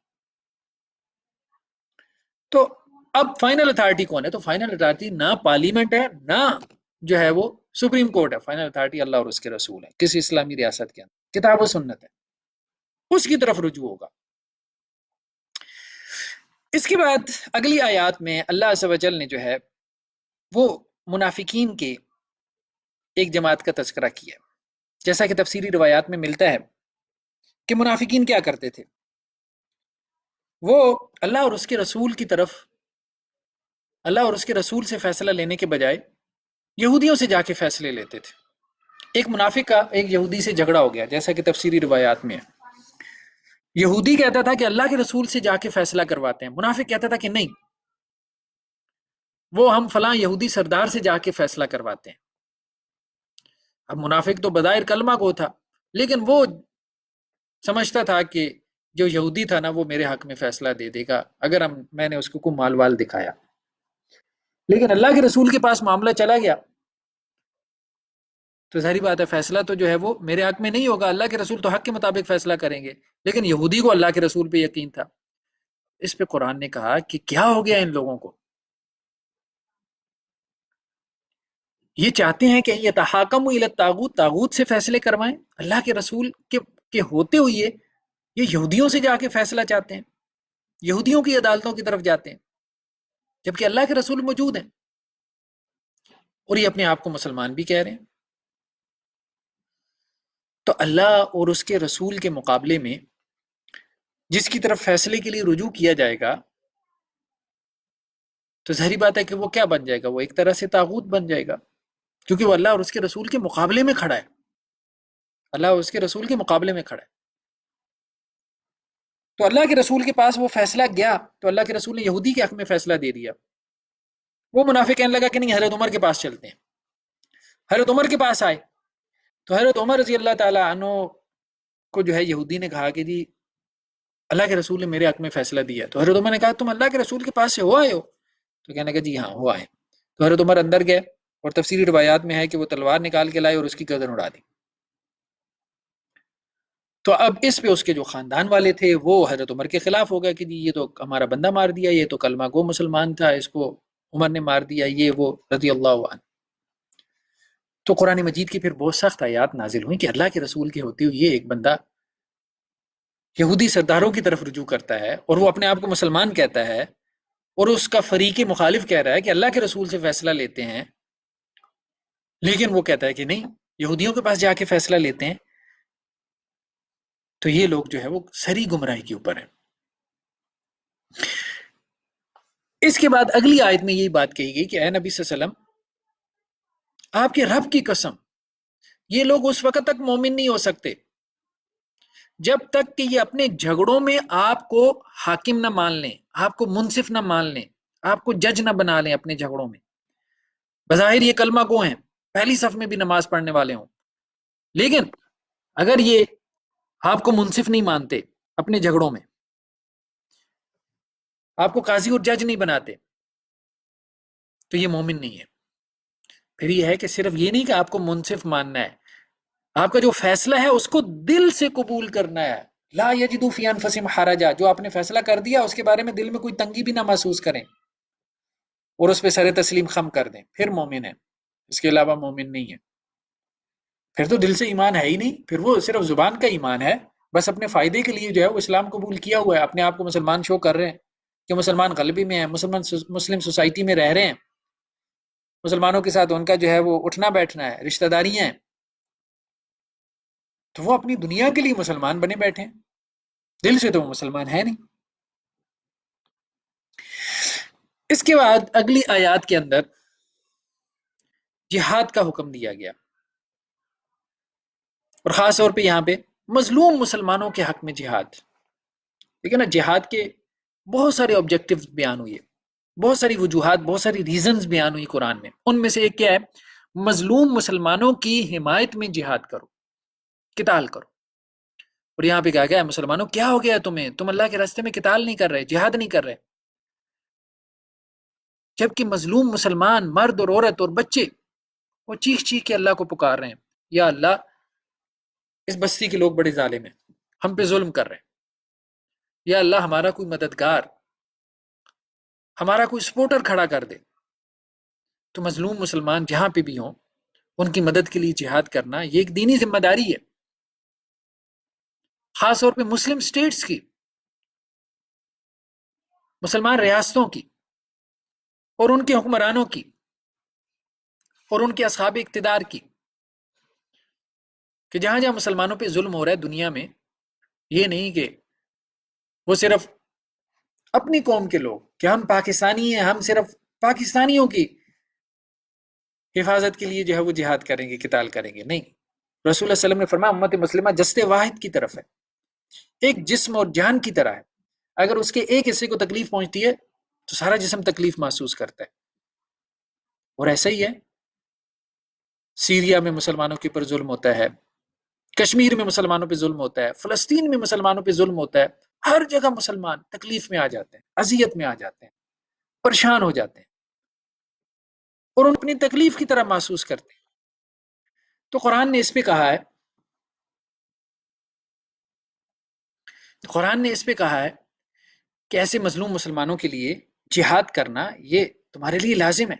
تو اب فائنل اتھارٹی کون ہے، تو فائنل اتھارٹی نہ پارلیمنٹ ہے نہ جو ہے وہ سپریم کورٹ ہے. فائنل اتھارٹی اللہ اور اس کے رسول ہے کسی اسلامی ریاست کے اندر، کتاب و سنت ہے، اس کی طرف رجوع ہوگا. اس کے بعد اگلی آیات میں اللہ عز و جل نے جو ہے وہ منافقین کے ایک جماعت کا تذکرہ کیا، جیسا کہ تفسیری روایات میں ملتا ہے کہ منافقین کیا کرتے تھے، وہ اللہ اور اس کے رسول کی طرف، اللہ اور اس کے رسول سے فیصلہ لینے کے بجائے یہودیوں سے جا کے فیصلے لیتے تھے. ایک منافق کا ایک یہودی سے جھگڑا ہو گیا، جیسا کہ تفسیری روایات میں ہے. یہودی کہتا تھا کہ اللہ کے رسول سے جا کے فیصلہ کرواتے ہیں، منافق کہتا تھا کہ نہیں، وہ ہم فلاں یہودی سردار سے جا کے فیصلہ کرواتے ہیں. اب منافق تو بظاہر کلمہ کو تھا، لیکن وہ سمجھتا تھا کہ جو یہودی تھا نا وہ میرے حق میں فیصلہ دے دے گا اگر میں نے اس کو کوئی مال وال دکھایا. لیکن اللہ کے رسول کے پاس معاملہ چلا گیا تو ظاہری بات ہے فیصلہ تو جو ہے وہ میرے حق میں نہیں ہوگا، اللہ کے رسول تو حق کے مطابق فیصلہ کریں گے. لیکن یہودی کو اللہ کے رسول پہ یقین تھا. اس پہ قرآن نے کہا کہ کیا ہو گیا ان لوگوں کو، یہ چاہتے ہیں کہ یتحاکموا الی الطاغوت، طاغوت سے فیصلے کروائیں، اللہ کے رسول کے ہوتے ہوئے یہ یہودیوں سے جا کے فیصلہ چاہتے ہیں، یہودیوں کی عدالتوں کی طرف جاتے ہیں جبکہ اللہ کے رسول موجود ہیں. اور یہ اپنے آپ کو مسلمان بھی کہہ رہے ہیں. تو اللہ اور اس کے رسول کے مقابلے میں جس کی طرف فیصلے کے لیے رجوع کیا جائے گا تو ظاہری بات ہے کہ وہ کیا بن جائے گا؟ وہ ایک طرح سے طاغوت بن جائے گا، کیونکہ وہ اللہ اور اس کے رسول کے مقابلے میں کھڑا ہے. اللہ اور اس کے رسول کے مقابلے میں کھڑا ہے. تو اللہ کے رسول کے پاس وہ فیصلہ گیا تو اللہ کے رسول نے یہودی کے حق میں فیصلہ دے دیا. وہ منافق کہنے لگا کہ نہیں، حضرت عمر کے پاس چلتے ہیں. حضرت عمر کے پاس آئے تو حضرت عمر رضی اللہ تعالی عنہ کو جو ہے یہودی نے کہا کہ جی اللہ کے رسول نے میرے حق میں فیصلہ دیا. تو حضرت عمر نے کہا تم اللہ کے رسول کے پاس سے ہو آئے ہو؟ تو کہنے لگا جی ہاں ہو آئے. تو حضرت عمر اندر گئے اور تفسیری روایات میں ہے کہ وہ تلوار نکال کے لائے اور اس کی گردن اڑا دی. تو اب اس پہ اس کے جو خاندان والے تھے وہ حضرت عمر کے خلاف ہو گئے کہ جی یہ تو ہمارا بندہ مار دیا، یہ تو کلمہ گو مسلمان تھا، اس کو عمر نے مار دیا، یہ وہ رضی اللہ عنہ. تو قرآن مجید کی پھر بہت سخت آیات نازل ہوئیں کہ اللہ کے رسول کے ہوتے ہوئے یہ ایک بندہ یہودی سرداروں کی طرف رجوع کرتا ہے اور وہ اپنے آپ کو مسلمان کہتا ہے اور اس کا فریق مخالف کہہ رہا ہے کہ اللہ کے رسول سے فیصلہ لیتے ہیں، لیکن وہ کہتا ہے کہ نہیں یہودیوں کے پاس جا کے فیصلہ لیتے ہیں. تو یہ لوگ جو ہے وہ سری گمراہی کے اوپر ہیں. اس کے بعد اگلی آیت میں یہی بات کہی گئی کہ اے نبی صلی اللہ علیہ وسلم آپ کے رب کی قسم یہ لوگ اس وقت تک مومن نہیں ہو سکتے جب تک کہ یہ اپنے جھگڑوں میں آپ کو حاکم نہ مان لیں، آپ کو منصف نہ مان لیں، آپ کو جج نہ بنا لیں اپنے جھگڑوں میں. بظاہر یہ کلمہ گو ہیں، پہلی صف میں بھی نماز پڑھنے والے ہوں، لیکن اگر یہ آپ کو منصف نہیں مانتے اپنے جھگڑوں میں، آپ کو قاضی اور جج نہیں بناتے، تو یہ مومن نہیں ہے. پھر یہ ہے کہ صرف یہ نہیں کہ آپ کو منصف ماننا ہے، آپ کا جو فیصلہ ہے اس کو دل سے قبول کرنا ہے. لا یجدوا فی انفسہم حرجا، جو آپ نے فیصلہ کر دیا اس کے بارے میں دل میں کوئی تنگی بھی نہ محسوس کریں اور اس پہ سر تسلیم خم کر دیں، پھر مومن ہے. اس کے علاوہ مومن نہیں ہے. پھر تو دل سے ایمان ہے ہی نہیں، پھر وہ صرف زبان کا ایمان ہے، بس اپنے فائدے کے لیے جو ہے وہ اسلام قبول کیا ہوا ہے، اپنے آپ کو مسلمان شو کر رہے ہیں کہ مسلمان قلبی میں ہیں، مسلم سوسائٹی میں رہ رہے ہیں، مسلمانوں کے ساتھ ان کا جو ہے وہ اٹھنا بیٹھنا ہے، رشتہ داریاں ہیں. تو وہ اپنی دنیا کے لیے مسلمان بنے بیٹھے ہیں، دل سے تو وہ مسلمان ہے نہیں. اس کے بعد اگلی آیات کے اندر جہاد کا حکم دیا گیا، اور خاص طور پہ یہاں پہ مظلوم مسلمانوں کے حق میں جہاد. ٹھیک ہے نا، جہاد کے بہت سارے آبجیکٹیوز بیان ہوئے، بہت ساری وجوہات، بہت ساری ریزنز بیان ہوئی قرآن میں. ان میں سے ایک کیا ہے؟ مظلوم مسلمانوں کی حمایت میں جہاد کرو، قتال کرو. اور یہاں پہ کہا گیا ہے مسلمانوں کیا ہو گیا تمہیں، تم اللہ کے راستے میں قتال نہیں کر رہے، جہاد نہیں کر رہے. جبکہ مظلوم مسلمان مرد اور عورت اور بچے وہ چیخ چیخ کے اللہ کو پکار رہے ہیں، یا اللہ اس بستی کے لوگ بڑے ظالم ہیں، ہم پہ ظلم کر رہے ہیں، یا اللہ ہمارا کوئی مددگار، ہمارا کوئی سپورٹر کھڑا کر دے. تو مظلوم مسلمان جہاں پہ بھی ہوں ان کی مدد کے لیے جہاد کرنا یہ ایک دینی ذمہ داری ہے، خاص طور پہ مسلم سٹیٹس کی، مسلمان ریاستوں کی اور ان کے حکمرانوں کی اور ان کے اصحاب اقتدار کی، کہ جہاں جہاں مسلمانوں پہ ظلم ہو رہا ہے دنیا میں، یہ نہیں کہ وہ صرف اپنی قوم کے لوگ کہ ہم پاکستانی ہیں، ہم صرف پاکستانیوں کی حفاظت کے لیے جو ہے وہ جہاد کریں گے، قتال کریں گے. نہیں، رسول اللہ صلی اللہ علیہ وسلم نے فرمایا امت مسلمہ جستے واحد کی طرف ہے، ایک جسم اور جان کی طرح ہے. اگر اس کے ایک حصے کو تکلیف پہنچتی ہے تو سارا جسم تکلیف محسوس کرتا ہے. اور ایسا ہی ہے، سیریا میں مسلمانوں کے اوپر ظلم ہوتا ہے، کشمیر میں مسلمانوں پہ ظلم ہوتا ہے، فلسطین میں مسلمانوں پہ ظلم ہوتا ہے. ہر جگہ مسلمان تکلیف میں آ جاتے ہیں، اذیت میں آ جاتے ہیں، پریشان ہو جاتے ہیں اور ان اپنی تکلیف کی طرح محسوس کرتے ہیں. تو قرآن نے اس پہ کہا ہے، قرآن نے اس پہ کہا ہے کہ ایسے مظلوم مسلمانوں کے لیے جہاد کرنا یہ تمہارے لیے لازم ہے.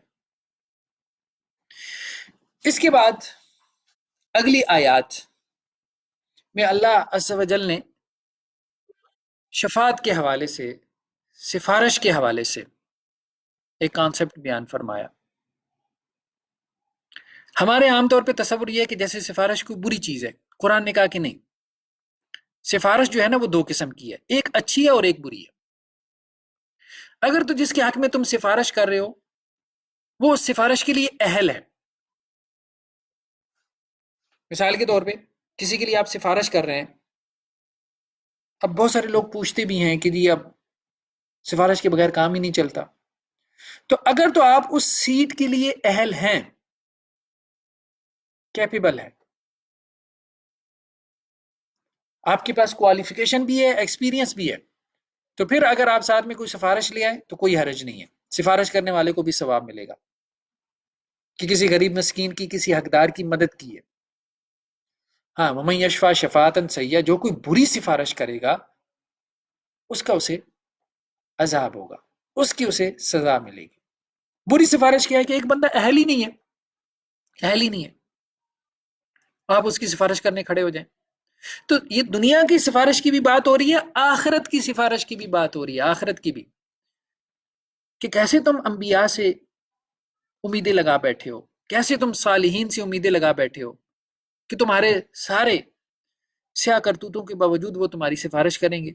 اس کے بعد اگلی آیات میں اللہ عز و جل نے شفاعت کے حوالے سے، سفارش کے حوالے سے ایک کانسیپٹ بیان فرمایا. ہمارے عام طور پہ تصور یہ ہے کہ جیسے سفارش کوئی بری چیز ہے، قرآن نے کہا کہ نہیں، سفارش جو ہے نا وہ دو قسم کی ہے، ایک اچھی ہے اور ایک بری ہے۔ اگر تو جس کے حق میں تم سفارش کر رہے ہو وہ اس سفارش کے لیے اہل ہے، مثال کے طور پہ کسی کے لیے آپ سفارش کر رہے ہیں، اب بہت سارے لوگ پوچھتے بھی ہیں کہ جی اب سفارش کے بغیر کام ہی نہیں چلتا، تو اگر تو آپ اس سیٹ کے لیے اہل ہیں، کیپیبل ہے، آپ کے پاس کوالیفیکیشن بھی ہے، ایکسپیرینس بھی ہے، تو پھر اگر آپ ساتھ میں کوئی سفارش لے آئے تو کوئی حرج نہیں ہے، سفارش کرنے والے کو بھی ثواب ملے گا کہ کسی غریب مسکین کی، کسی حقدار کی مدد کی ہے۔ ہاں، ومن یشفع شفاعتا سیئہ، جو کوئی بری سفارش کرے گا اس کا اسے عذاب ہوگا، اس کی اسے سزا ملے گی۔ بری سفارش کیا ہے کہ ایک بندہ اہل ہی نہیں ہے، اہل ہی نہیں ہے، آپ اس کی سفارش کرنے کھڑے ہو جائیں۔ تو یہ دنیا کی سفارش کی بھی بات ہو رہی ہے، آخرت کی سفارش کی بھی بات ہو رہی ہے، آخرت کی بھی، کہ کیسے تم انبیاء سے امیدیں لگا بیٹھے ہو، کیسے تم صالحین سے امیدیں لگا بیٹھے ہو کہ تمہارے سارے سیاہ کرتوتوں کے باوجود وہ تمہاری سفارش کریں گے۔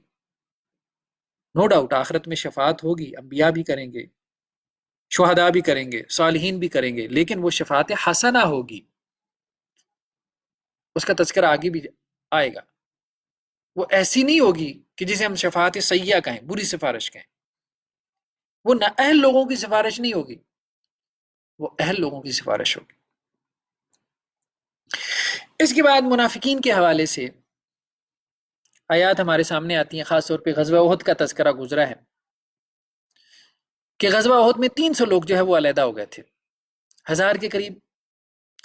نو ڈاؤٹ آخرت میں شفاعت ہوگی، انبیاء بھی کریں گے، شہداء بھی کریں گے، صالحین بھی کریں گے، لیکن وہ شفاعت حسنہ ہوگی، اس کا تذکرہ آگے بھی آئے گا۔ وہ ایسی نہیں ہوگی کہ جسے ہم شفاعت سیئہ کہیں، بری سفارش کہیں، وہ نااہل لوگوں کی سفارش نہیں ہوگی، وہ اہل لوگوں کی سفارش ہوگی۔ اس کے بعد منافقین کے حوالے سے آیات ہمارے سامنے آتی ہیں، خاص طور پہ غزوہ احد کا تذکرہ گزرا ہے کہ غزوہ احد میں 300 لوگ جو ہے وہ علیحدہ ہو گئے تھے، 1000 کے قریب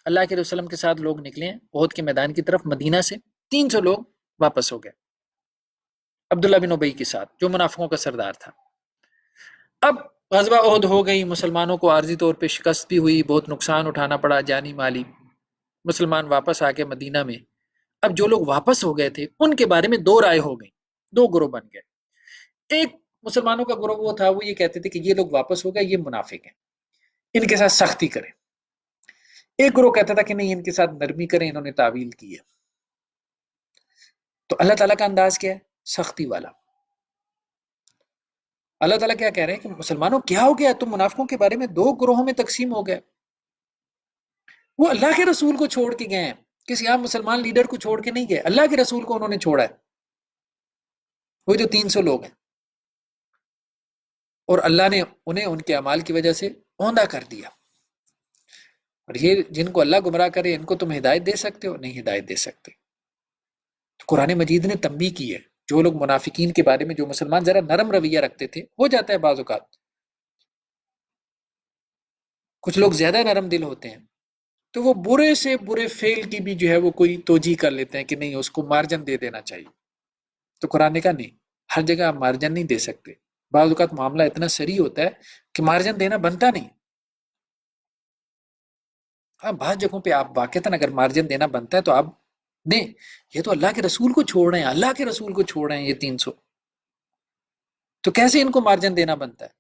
اللہ کے رسول کے ساتھ لوگ نکلے ہیں احد کے میدان کی طرف مدینہ سے، 300 لوگ واپس ہو گئے عبداللہ بن ابی کے ساتھ جو منافقوں کا سردار تھا۔ اب غزوہ احد ہو گئی، مسلمانوں کو عارضی طور پہ شکست بھی ہوئی، بہت نقصان اٹھانا پڑا جانی مالی، مسلمان واپس آ کے مدینہ میں۔ اب جو لوگ واپس ہو گئے تھے ان کے بارے میں دو رائے ہو گئی، دو گروہ بن گئے۔ ایک مسلمانوں کا گروہ وہ تھا، وہ یہ کہتے تھے کہ یہ لوگ واپس ہو گئے، یہ منافق ہیں، ان کے ساتھ سختی کریں۔ ایک گروہ کہتا تھا کہ نہیں، ان کے ساتھ نرمی کریں، انہوں نے تعویل کی ہے۔ تو اللہ تعالیٰ کا انداز کیا ہے؟ سختی والا۔ اللہ تعالیٰ کیا کہہ رہے ہیں کہ مسلمانوں کیا ہو گیا، تم منافقوں کے بارے میں دو گروہوں میں تقسیم ہو گئے۔ وہ اللہ کے رسول کو چھوڑ کے گئے ہیں، کسی عام مسلمان لیڈر کو چھوڑ کے نہیں گئے، اللہ کے رسول کو انہوں نے چھوڑا ہے، وہ جو 300 لوگ ہیں، اور اللہ نے انہیں ان کے اعمال کی وجہ سے اوندا کر دیا۔ اور یہ جن کو اللہ گمراہ کرے ان کو تم ہدایت دے سکتے ہو؟ نہیں ہدایت دے سکتے۔ تو قرآن مجید نے تنبیہ کی ہے، جو لوگ منافقین کے بارے میں، جو مسلمان ذرا نرم رویہ رکھتے تھے، ہو جاتا ہے بعض اوقات کچھ لوگ زیادہ نرم دل ہوتے ہیں، تو وہ برے سے برے فعل کی بھی جو ہے وہ کوئی توجیہ کر لیتے ہیں کہ نہیں اس کو مارجن دے دینا چاہیے۔ تو قرآن نے کہا نہیں، ہر جگہ آپ مارجن نہیں دے سکتے، بعض اوقات معاملہ اتنا سری ہوتا ہے کہ مارجن دینا بنتا نہیں۔ ہاں، بعض جگہوں پہ آپ واقعتاً اگر مارجن دینا بنتا ہے تو آپ دیں۔ یہ تو اللہ کے رسول کو چھوڑ رہے ہیں، اللہ کے رسول کو چھوڑ رہے ہیں یہ 300، تو کیسے ان کو مارجن دینا بنتا ہے؟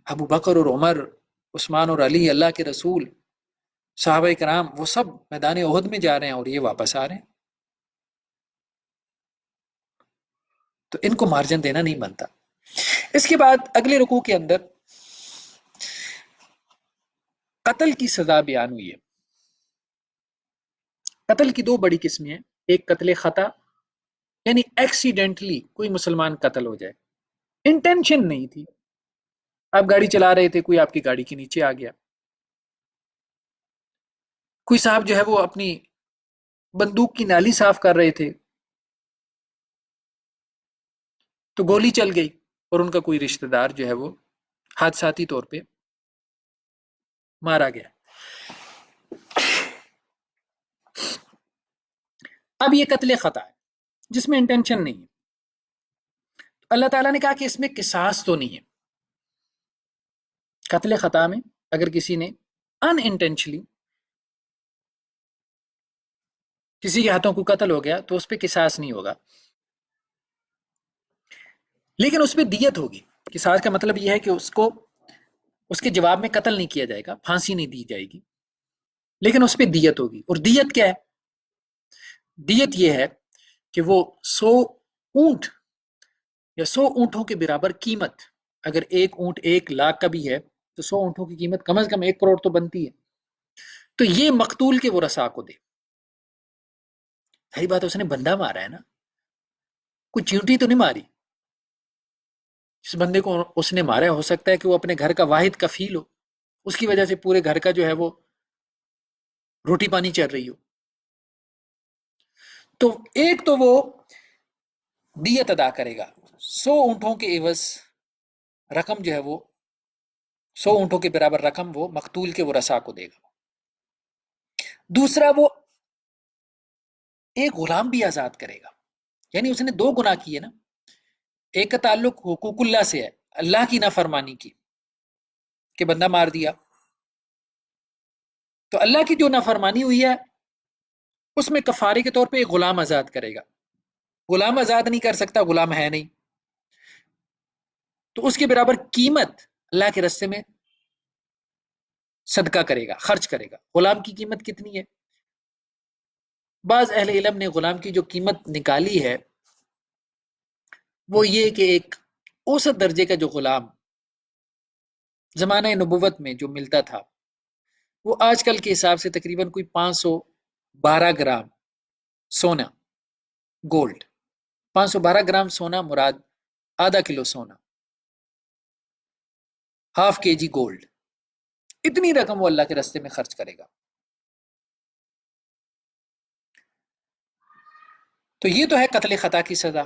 ابو بکر اور عمر، عثمان اور علی، اللہ کے رسول، صحابہ کرام، وہ سب میدان احد میں جا رہے ہیں اور یہ واپس آ رہے ہیں، تو ان کو مارجن دینا نہیں بنتا۔ اس کے بعد اگلے رکوع کے اندر قتل کی سزا بیان ہوئی ہے۔ قتل کی دو بڑی قسمیں ہیں، ایک قتل خطا، یعنی ایکسیڈنٹلی کوئی مسلمان قتل ہو جائے، انٹینشن نہیں تھی، آپ گاڑی چلا رہے تھے، کوئی آپ کی گاڑی کے نیچے آ گیا، کوئی صاحب جو ہے وہ اپنی بندوق کی نالی صاف کر رہے تھے تو گولی چل گئی اور ان کا کوئی رشتہ دار جو ہے وہ حادثاتی طور پہ مارا گیا۔ اب یہ قتل خطا ہے جس میں انٹینشن نہیں ہے، اللہ تعالیٰ نے کہا کہ اس میں قصاص تو نہیں ہے۔ قتل خطا میں اگر کسی نے ان انٹینشنلی کسی کے ہاتھوں کو قتل ہو گیا تو اس پہ قصاص نہیں ہوگا، لیکن اس پہ دیت ہوگی۔ قصاص کا مطلب یہ ہے کہ اس کو اس کے جواب میں قتل نہیں کیا جائے گا، پھانسی نہیں دی جائے گی، لیکن اس پہ دیت ہوگی. اور دیت کیا ہے؟ دیت یہ ہے کہ وہ 100 اونٹ یا 100 اونٹوں کے برابر قیمت، اگر ایک اونٹ 1 لاکھ کا بھی ہے تو 100 اونٹوں کی قیمت کم از کم 1 کروڑ تو بنتی ہے، تو یہ مقتول کے ورثاء کو دے. صحیح بات ہے، اس نے بندہ مارا ہے نا، کوئی چیونٹی تو نہیں ماری. جس بندے کو اس نے مارا ہے، ہو سکتا ہے کہ وہ اپنے گھر کا واحد کفیل ہو، اس کی وجہ سے پورے گھر کا جو ہے وہ روٹی پانی چل رہی ہو. تو ایک تو وہ دیت ادا کرے گا، 100 اونٹوں کے عوض رقم جو ہے وہ 100 اونٹوں کے برابر رقم وہ مقتول کے ورثاء کو دے گا. دوسرا، وہ ایک غلام بھی آزاد کرے گا. یعنی اس نے 2 گناہ کیے نا، ایک کا تعلق حقوق اللہ سے ہے، اللہ کی نافرمانی کی کہ بندہ مار دیا، تو اللہ کی جو نافرمانی ہوئی ہے اس میں کفارے کے طور پہ ایک غلام آزاد کرے گا. غلام آزاد نہیں کر سکتا، غلام ہے نہیں، تو اس کے برابر قیمت اللہ کے راستے میں صدقہ کرے گا، خرچ کرے گا. غلام کی قیمت کتنی ہے؟ بعض اہل علم نے غلام کی جو قیمت نکالی ہے وہ یہ کہ ایک اوسط درجے کا جو غلام زمانہ نبوت میں جو ملتا تھا وہ آج کل کے حساب سے تقریباً کوئی 512 گرام سونا، گولڈ. 512 گرام سونا مراد ½ کلو سونا، ½ kg گولڈ. اتنی رقم وہ اللہ کے راستے میں خرچ کرے گا. تو یہ تو ہے قتل خطا کی سزا.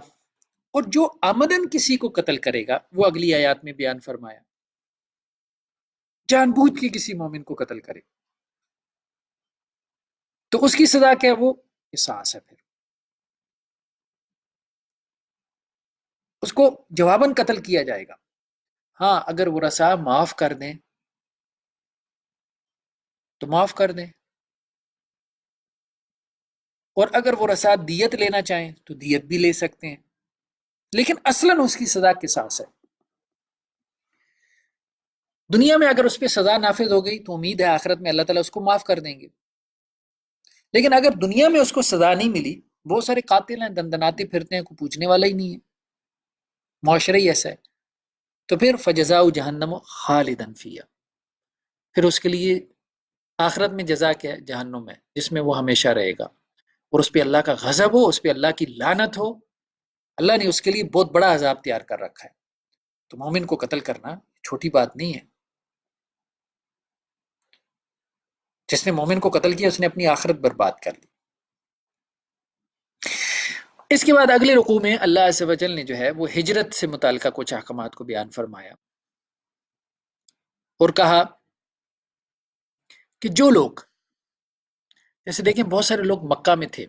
اور جو عمدن کسی کو قتل کرے گا وہ اگلی آیات میں بیان فرمایا، جان بوجھ کے کسی مومن کو قتل کرے تو اس کی سزا کیا ہے؟ وہ قصاص ہے. پھر اس کو جواباً قتل کیا جائے گا. ہاں اگر وہ ورثاء معاف کر دیں تو معاف کر دیں، اور اگر وہ ورثاء دیت لینا چاہیں تو دیت بھی لے سکتے ہیں، لیکن اصلاً اس کی سزا قصاص ہے. دنیا میں اگر اس پہ سزا نافذ ہو گئی تو امید ہے آخرت میں اللہ تعالیٰ اس کو معاف کر دیں گے. لیکن اگر دنیا میں اس کو سزا نہیں ملی، بہت سارے قاتل ہیں دندناتے پھرتے ہیں، کوئی پوچھنے والا ہی نہیں ہے، معاشرہ ہی ایسا ہے، تو پھر فجزاء جہنم خالدن فیہا، پھر اس کے لیے آخرت میں جزا کیا ہے؟ جہنم ہے، جس میں وہ ہمیشہ رہے گا، اور اس پہ اللہ کا غضب ہو، اس پہ اللہ کی لعنت ہو. اللہ نے اس کے لیے بہت بڑا عذاب تیار کر رکھا ہے. تو مومن کو قتل کرنا چھوٹی بات نہیں ہے. جس نے مومن کو قتل کیا اس نے اپنی آخرت برباد کر لی. اس کے بعد اگلے رکوع میں اللہ عز و جل نے جو ہے وہ ہجرت سے متعلقہ کچھ احکامات کو بیان فرمایا اور کہا کہ جو لوگ، جیسے دیکھیں بہت سارے لوگ مکہ میں تھے،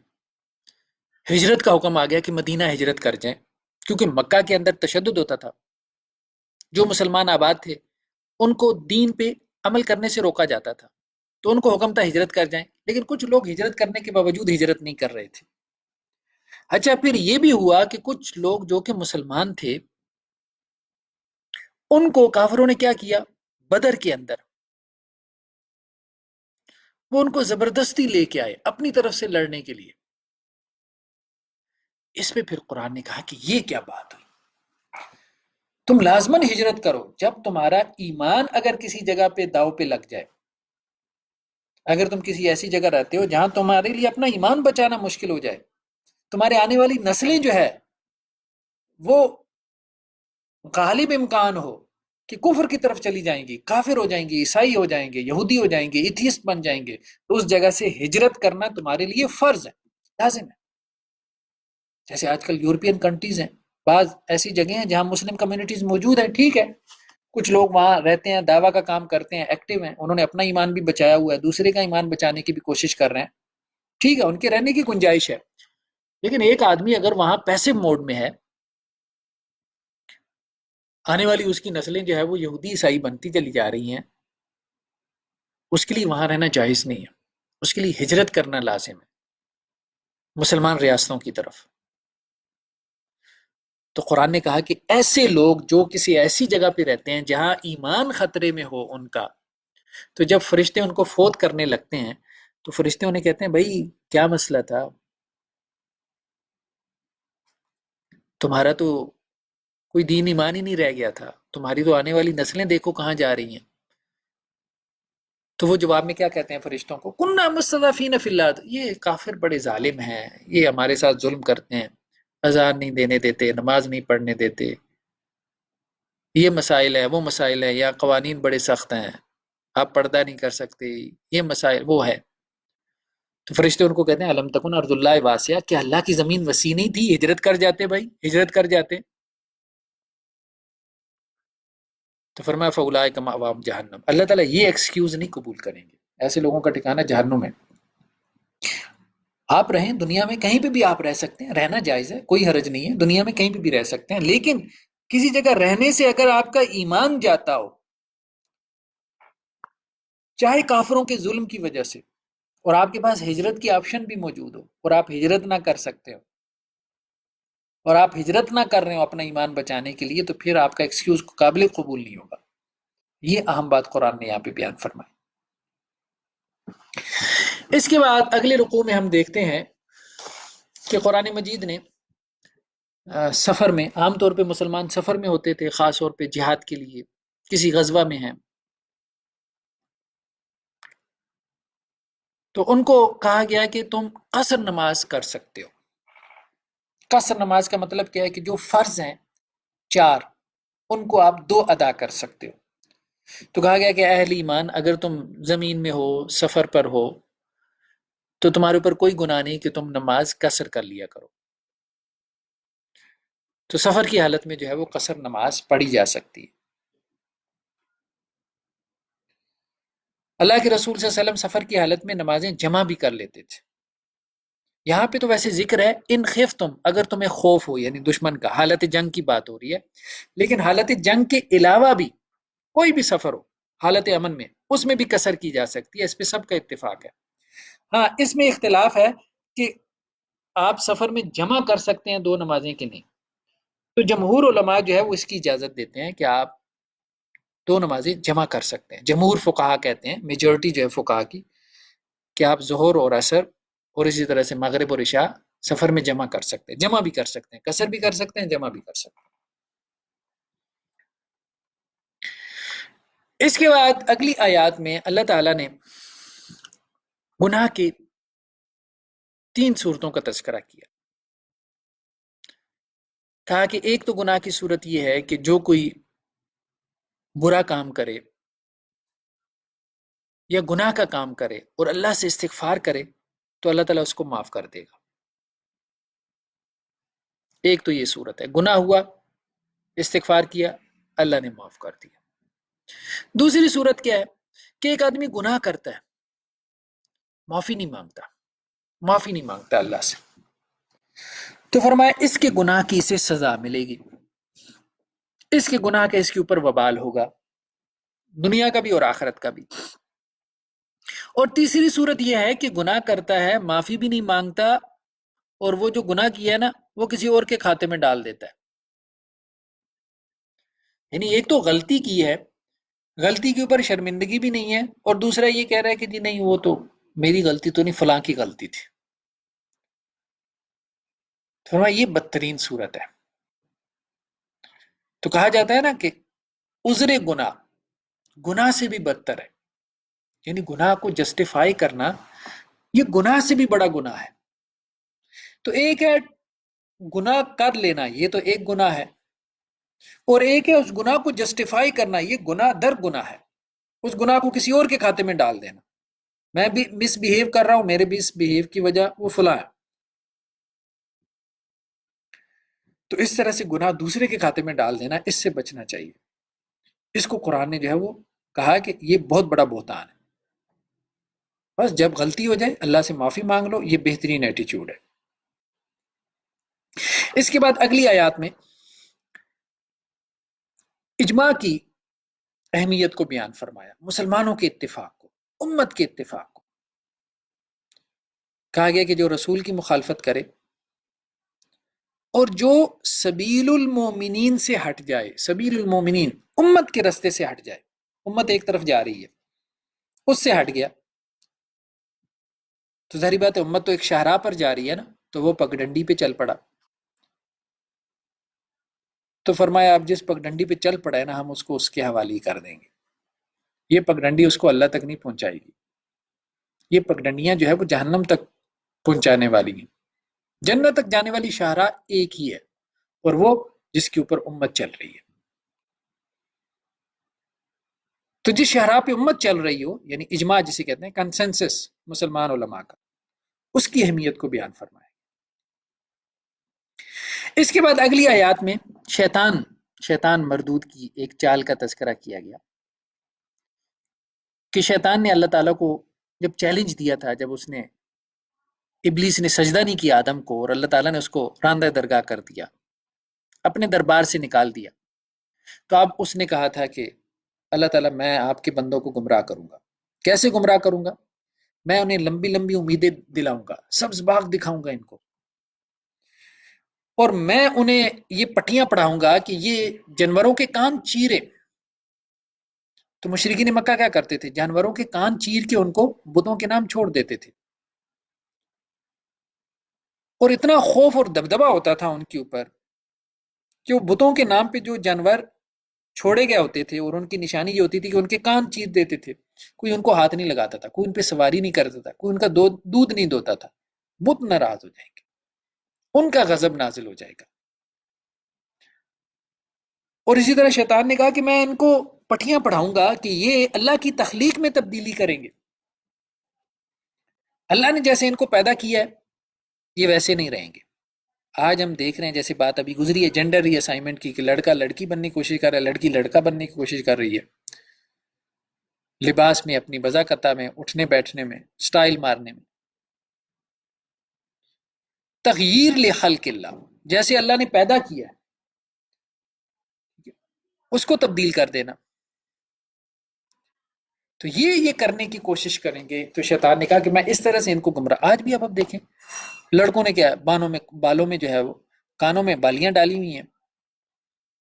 ہجرت کا حکم آ گیا کہ مدینہ ہجرت کر جائیں، کیونکہ مکہ کے اندر تشدد ہوتا تھا. جو مسلمان آباد تھے ان کو دین پہ عمل کرنے سے روکا جاتا تھا، تو ان کو حکم تھا ہجرت کر جائیں. لیکن کچھ لوگ ہجرت کرنے کے باوجود ہجرت نہیں کر رہے تھے. اچھا پھر یہ بھی ہوا کہ کچھ لوگ جو کہ مسلمان تھے ان کو کافروں نے کیا کیا، بدر کے اندر وہ ان کو زبردستی لے کے آئے اپنی طرف سے لڑنے کے لیے. اس پہ پھر قرآن نے کہا کہ یہ کیا بات ہوئی، تم لازماً ہجرت کرو جب تمہارا ایمان اگر کسی جگہ پہ داؤ پہ لگ جائے. اگر تم کسی ایسی جگہ رہتے ہو جہاں تمہارے لیے اپنا ایمان بچانا مشکل ہو جائے، تمہارے آنے والی نسلیں جو ہے وہ غالب امکان ہو کہ کفر کی طرف چلی جائیں گی، کافر ہو جائیں گی، عیسائی ہو جائیں گے، یہودی ہو جائیں گے، ایتھیسٹ بن جائیں گے، تو اس جگہ سے ہجرت کرنا تمہارے لیے فرض ہے، لازم ہے. جیسے آج کل یورپین کنٹریز ہیں، بعض ایسی جگہیں ہیں جہاں مسلم کمیونٹیز موجود ہیں، ٹھیک ہے، کچھ لوگ وہاں رہتے ہیں، دعویٰ کا کام کرتے ہیں، ایکٹیو ہیں، انہوں نے اپنا ایمان بھی بچایا ہوا ہے، دوسرے کا ایمان بچانے کی بھی کوشش کر رہے ہیں، ٹھیک ہے، ان کے رہنے کی گنجائش ہے. لیکن ایک آدمی اگر وہاں پیسو موڈ میں ہے، آنے والی اس کی نسلیں جو ہے وہ یہودی عیسائی بنتی چلی جا رہی ہیں، اس کے لیے وہاں رہنا جائز نہیں ہے، اس کے لیے ہجرت کرنا لازم ہے مسلمان ریاستوں کی طرف. تو قرآن نے کہا کہ ایسے لوگ جو کسی ایسی جگہ پہ رہتے ہیں جہاں ایمان خطرے میں ہو ان کا، تو جب فرشتے ان کو فوت کرنے لگتے ہیں تو فرشتے انہیں کہتے ہیں بھائی کیا مسئلہ تھا، تمہارا تو کوئی دین ایمان ہی نہیں رہ گیا تھا، تمہاری تو آنے والی نسلیں دیکھو کہاں جا رہی ہیں۔ تو وہ جواب میں کیا کہتے ہیں فرشتوں کو، کننا مستضعفین فی الارض، یہ کافر بڑے ظالم ہیں، یہ ہمارے ساتھ ظلم کرتے ہیں، اذان نہیں دینے دیتے، نماز نہیں پڑھنے دیتے، یہ مسائل ہیں وہ مسائل ہیں، یا قوانین بڑے سخت ہیں، آپ پردہ نہیں کر سکتے، یہ مسائل وہ ہے۔ تو فرشتے ان کو کہتے ہیں الم تکن ارض اللہ واسعہ، کیا اللہ کی زمین وسیع نہیں تھی، ہجرت کر جاتے بھائی، ہجرت کر جاتے۔ تو فرمایا فاولئک مأواہم جہنم، اللہ تعالیٰ یہ ایکسکیوز نہیں قبول کریں گے، ایسے لوگوں کا ٹھکانہ جہنم ہے۔ آپ رہیں دنیا میں کہیں پہ بھی آپ رہ سکتے ہیں، رہنا جائز ہے، کوئی حرج نہیں ہے، دنیا میں کہیں پہ بھی رہ سکتے ہیں، لیکن کسی جگہ رہنے سے اگر آپ کا ایمان جاتا ہو، چاہے کافروں کے ظلم کی وجہ سے، اور آپ کے پاس ہجرت کی آپشن بھی موجود ہو اور آپ ہجرت نہ کر سکتے ہو، اور آپ ہجرت نہ کر رہے ہو اپنا ایمان بچانے کے لیے، تو پھر آپ کا ایکسکیوز قابل قبول نہیں ہوگا۔ یہ اہم بات قرآن نے یہاں پہ بیان فرمائی۔ اس کے بعد اگلے رکوع میں ہم دیکھتے ہیں کہ قرآن مجید نے سفر میں، عام طور پہ مسلمان سفر میں ہوتے تھے، خاص طور پہ جہاد کے لیے کسی غزوہ میں ہیں، تو ان کو کہا گیا کہ تم قصر نماز کر سکتے ہو۔ قصر نماز کا مطلب کیا ہے کہ جو فرض ہیں 4 ان کو آپ 2 ادا کر سکتے ہو۔ تو کہا گیا کہ اہل ایمان اگر تم زمین میں ہو، سفر پر ہو، تو تمہارے اوپر کوئی گناہ نہیں کہ تم نماز قصر کر لیا کرو۔ تو سفر کی حالت میں جو ہے وہ قصر نماز پڑھی جا سکتی ہے۔ اللہ کے رسول صلی اللہ علیہ وسلم سفر کی حالت میں نمازیں جمع بھی کر لیتے تھے۔ یہاں پہ تو ویسے ذکر ہے ان خفتم، اگر تمہیں خوف ہو، یعنی دشمن کا، حالت جنگ کی بات ہو رہی ہے، لیکن حالت جنگ کے علاوہ بھی کوئی بھی سفر ہو حالت امن میں، اس میں بھی قصر کی جا سکتی ہے، اس پہ سب کا اتفاق ہے۔ ہاں اس میں اختلاف ہے کہ آپ سفر میں جمع کر سکتے ہیں 2 نمازیں کہ نہیں۔ تو جمہور علماء جو ہے وہ اس کی اجازت دیتے ہیں کہ آپ 2 نمازیں جمع کر سکتے ہیں۔ جمہور فقہا کہتے ہیں، میجورٹی جو ہے فقہا کی، کہ آپ ظہر اور عصر اور اسی طرح سے مغرب اور عشاء سفر میں جمع کر سکتے ہیں، جمع بھی کر سکتے ہیں، قصر بھی کر سکتے ہیں، جمع بھی کر سکتے ہیں۔ اس کے بعد اگلی آیات میں اللہ تعالیٰ نے گناہ کی 3 صورتوں کا تذکرہ کیا۔ کہا کہ ایک تو گناہ کی صورت یہ ہے کہ جو کوئی برا کام کرے یا گناہ کا کام کرے اور اللہ سے استغفار کرے تو اللہ تعالیٰ اس کو معاف کر دے گا۔ ایک تو یہ صورت ہے، گناہ ہوا، استغفار کیا، اللہ نے معاف کر دیا۔ دوسری صورت کیا ہے کہ ایک آدمی گناہ کرتا ہے، معافی نہیں مانگتا، معافی نہیں مانگتا اللہ سے، تو فرمایا اس کے گناہ کی اسے سزا ملے گی، اس کے گناہ کا اس کے اوپر وبال ہوگا، دنیا کا بھی اور آخرت کا بھی۔ اور تیسری صورت یہ ہے کہ گناہ کرتا ہے، معافی بھی نہیں مانگتا، اور وہ جو گناہ کیا ہے نا وہ کسی اور کے کھاتے میں ڈال دیتا ہے۔ یعنی ایک تو غلطی کی ہے، غلطی کے اوپر شرمندگی بھی نہیں ہے، اور دوسرا یہ کہہ رہا ہے کہ جی نہیں وہ تو میری غلطی تو نہیں، فلاں کی غلطی تھی۔ فرمایا یہ بدترین صورت ہے۔ تو کہا جاتا ہے نا کہ عذر گناہ گناہ سے بھی بدتر ہے، یعنی گناہ کو جسٹیفائی کرنا یہ گناہ سے بھی بڑا گناہ ہے۔ تو ایک ہے گناہ کر لینا، یہ تو ایک گناہ ہے، اور ایک ہے اس گناہ کو جسٹیفائی کرنا، یہ گناہ در گناہ ہے، اس گناہ کو کسی اور کے کھاتے میں ڈال دینا، میں بھی مس بہیو کر رہا ہوں، میرے بھی اس بہیو کی وجہ وہ فلاں ہے۔ تو اس طرح سے گناہ دوسرے کے کھاتے میں ڈال دینا، اس سے بچنا چاہیے۔ اس کو قرآن نے جو ہے وہ کہا کہ یہ بہت بڑا بہتان ہے۔ بس جب غلطی ہو جائے اللہ سے معافی مانگ لو، یہ بہترین ایٹیچیوڈ ہے۔ اس کے بعد اگلی آیات میں اجماع کی اہمیت کو بیان فرمایا، مسلمانوں کے اتفاق کو، امت کے اتفاق کو۔ کہا گیا کہ جو رسول کی مخالفت کرے اور جو سبیل المومنین سے ہٹ جائے، سبیل المومنین امت کے رستے سے ہٹ جائے، امت ایک طرف جا رہی ہے اس سے ہٹ گیا، تو ظاہری بات ہے امت تو ایک شاہراہ پر جا رہی ہے نا، تو وہ پگڈنڈی پہ چل پڑا. تو فرمایا اب جس پگڈنڈی پہ چل پڑا ہے نا ہم اس کو اس کے حوالے کر دیں گے، یہ پگڈنڈی اس کو اللہ تک نہیں پہنچائے گی، یہ پگڈنڈیاں جو ہے وہ جہنم تک پہنچانے والی ہیں. جنت تک جانے والی شاہراہ ایک ہی ہے، اور وہ جس کے اوپر امت چل رہی ہے. تو جس شاہراہ پہ امت چل رہی ہو، یعنی اجماع جسے کہتے ہیں، کنسنسس مسلمان علماء کا، اس کی اہمیت کو بیان فرمائے. اس کے بعد اگلی آیات میں شیطان مردود کی ایک چال کا تذکرہ کیا گیا کہ شیطان نے اللہ تعالیٰ کو جب چیلنج دیا تھا، جب اس نے ابلیس نے سجدہ نہیں کیا آدم کو اور اللہ تعالیٰ نے اس کو راندہ درگاہ کر دیا، اپنے دربار سے نکال دیا، تو اب اس نے کہا تھا کہ اللہ تعالیٰ میں آپ کے بندوں کو گمراہ کروں گا. کیسے گمراہ کروں گا؟ میں انہیں لمبی لمبی امیدیں دلاؤں گا، سبز باغ دکھاؤں گا ان کو، اور میں انہیں یہ پٹیاں پڑھاؤں گا کہ یہ جانوروں کے کان چیرے. تو مشرکین مکہ کیا کرتے تھے؟ جانوروں کے کان چیر کے ان کو بتوں کے نام چھوڑ دیتے تھے، اور اتنا خوف اور دبدبا ہوتا تھا ان کے اوپر کہ وہ بتوں کے نام پہ جو جانور چھوڑے گئے ہوتے تھے، اور ان کی نشانی یہ ہوتی تھی کہ ان کے کان چیر دیتے تھے. کوئی ان کو ہاتھ نہیں لگاتا تھا، کوئی ان پہ سواری نہیں کرتا تھا، کوئی ان کا دودھ نہیں دوتا تھا. بت ناراض ہو جائیں گے، ان کا غضب نازل ہو جائے گا. اور اسی طرح شیطان نے کہا کہ میں ان کو پٹھیاں پڑھاؤں گا کہ یہ اللہ کی تخلیق میں تبدیلی کریں گے، اللہ نے جیسے ان کو پیدا کیا ہے یہ ویسے نہیں رہیں گے. آج ہم دیکھ رہے ہیں جیسے بات ابھی گزری ہے جینڈر ری اسائنمنٹ کی، کہ لڑکا لڑکی بننے کی کوشش کر رہا ہے، لڑکی لڑکا بننے کی کوشش کر رہی ہے، لباس میں، اپنی بذاقتہ میں، اٹھنے بیٹھنے میں، سٹائل مارنے میں. تغییر لخلق اللہ، جیسے اللہ نے پیدا کیا ہے اس کو تبدیل کر دینا. تو یہ کرنے کی کوشش کریں گے. تو شیطان نے کہا کہ میں اس طرح سے ان کو گمراہ. آج بھی اب دیکھیں لڑکوں نے کیا بالوں میں جو ہے وہ کانوں میں بالیاں ڈالی ہوئی ہیں،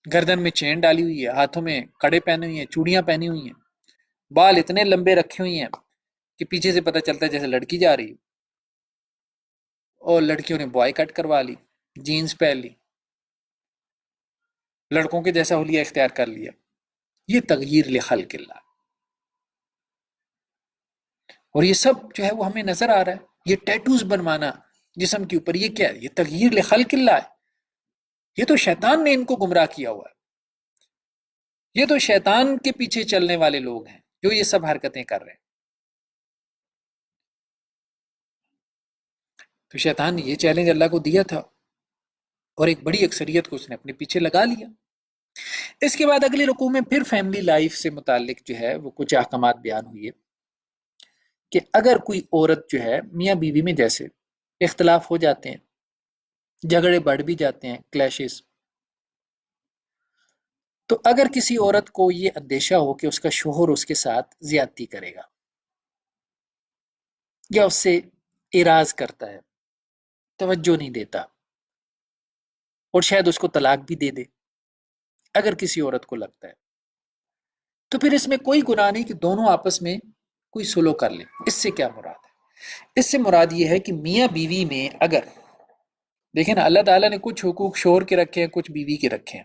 گردن میں چین ڈالی ہوئی ہے، ہاتھوں میں کڑے پہنے ہوئی ہیں، چوڑیاں پہنی ہوئی ہیں، بال اتنے لمبے رکھے ہوئی ہیں کہ پیچھے سے پتہ چلتا ہے جیسے لڑکی جا رہی ہے. اور لڑکیوں نے بوائے کٹ کروا لی، جینز پہن لی، لڑکوں کے جیسا حلیہ اختیار کر لیا. یہ تغییر لخلق اللہ، اور یہ سب جو ہے وہ ہمیں نظر آ رہا ہے. یہ ٹیٹوز بنوانا جسم کے اوپر، یہ کیا ہے؟ یہ تغییر لخلق اللہ ہے. یہ تو شیطان نے ان کو گمراہ کیا ہوا ہے، یہ تو شیطان کے پیچھے چلنے والے لوگ ہیں جو یہ سب حرکتیں کر رہے ہیں. تو شیطان نے یہ چیلنج اللہ کو دیا تھا، اور ایک بڑی اکثریت کو اس نے اپنے پیچھے لگا لیا. اس کے بعد اگلی رکوع میں پھر فیملی لائف سے متعلق جو ہے وہ کچھ احکامات بیان ہوئے کہ اگر کوئی عورت جو ہے میاں بیوی میں جیسے اختلاف ہو جاتے ہیں، جھگڑے بڑھ بھی جاتے ہیں، کلیشز، تو اگر کسی عورت کو یہ اندیشہ ہو کہ اس کا شوہر اس کے ساتھ زیادتی کرے گا یا اس سے اعراض کرتا ہے، توجہ نہیں دیتا، اور شاید اس کو طلاق بھی دے دے، اگر کسی عورت کو لگتا ہے، تو پھر اس میں کوئی گناہ نہیں کہ دونوں آپس میں کوئی سلو کر لیں. اس سے کیا مراد ہے؟ اس سے مراد یہ ہے کہ میاں بیوی میں اگر دیکھیں نا، اللہ تعالیٰ نے کچھ حقوق شوہر کے رکھے ہیں، کچھ بیوی کے رکھے ہیں.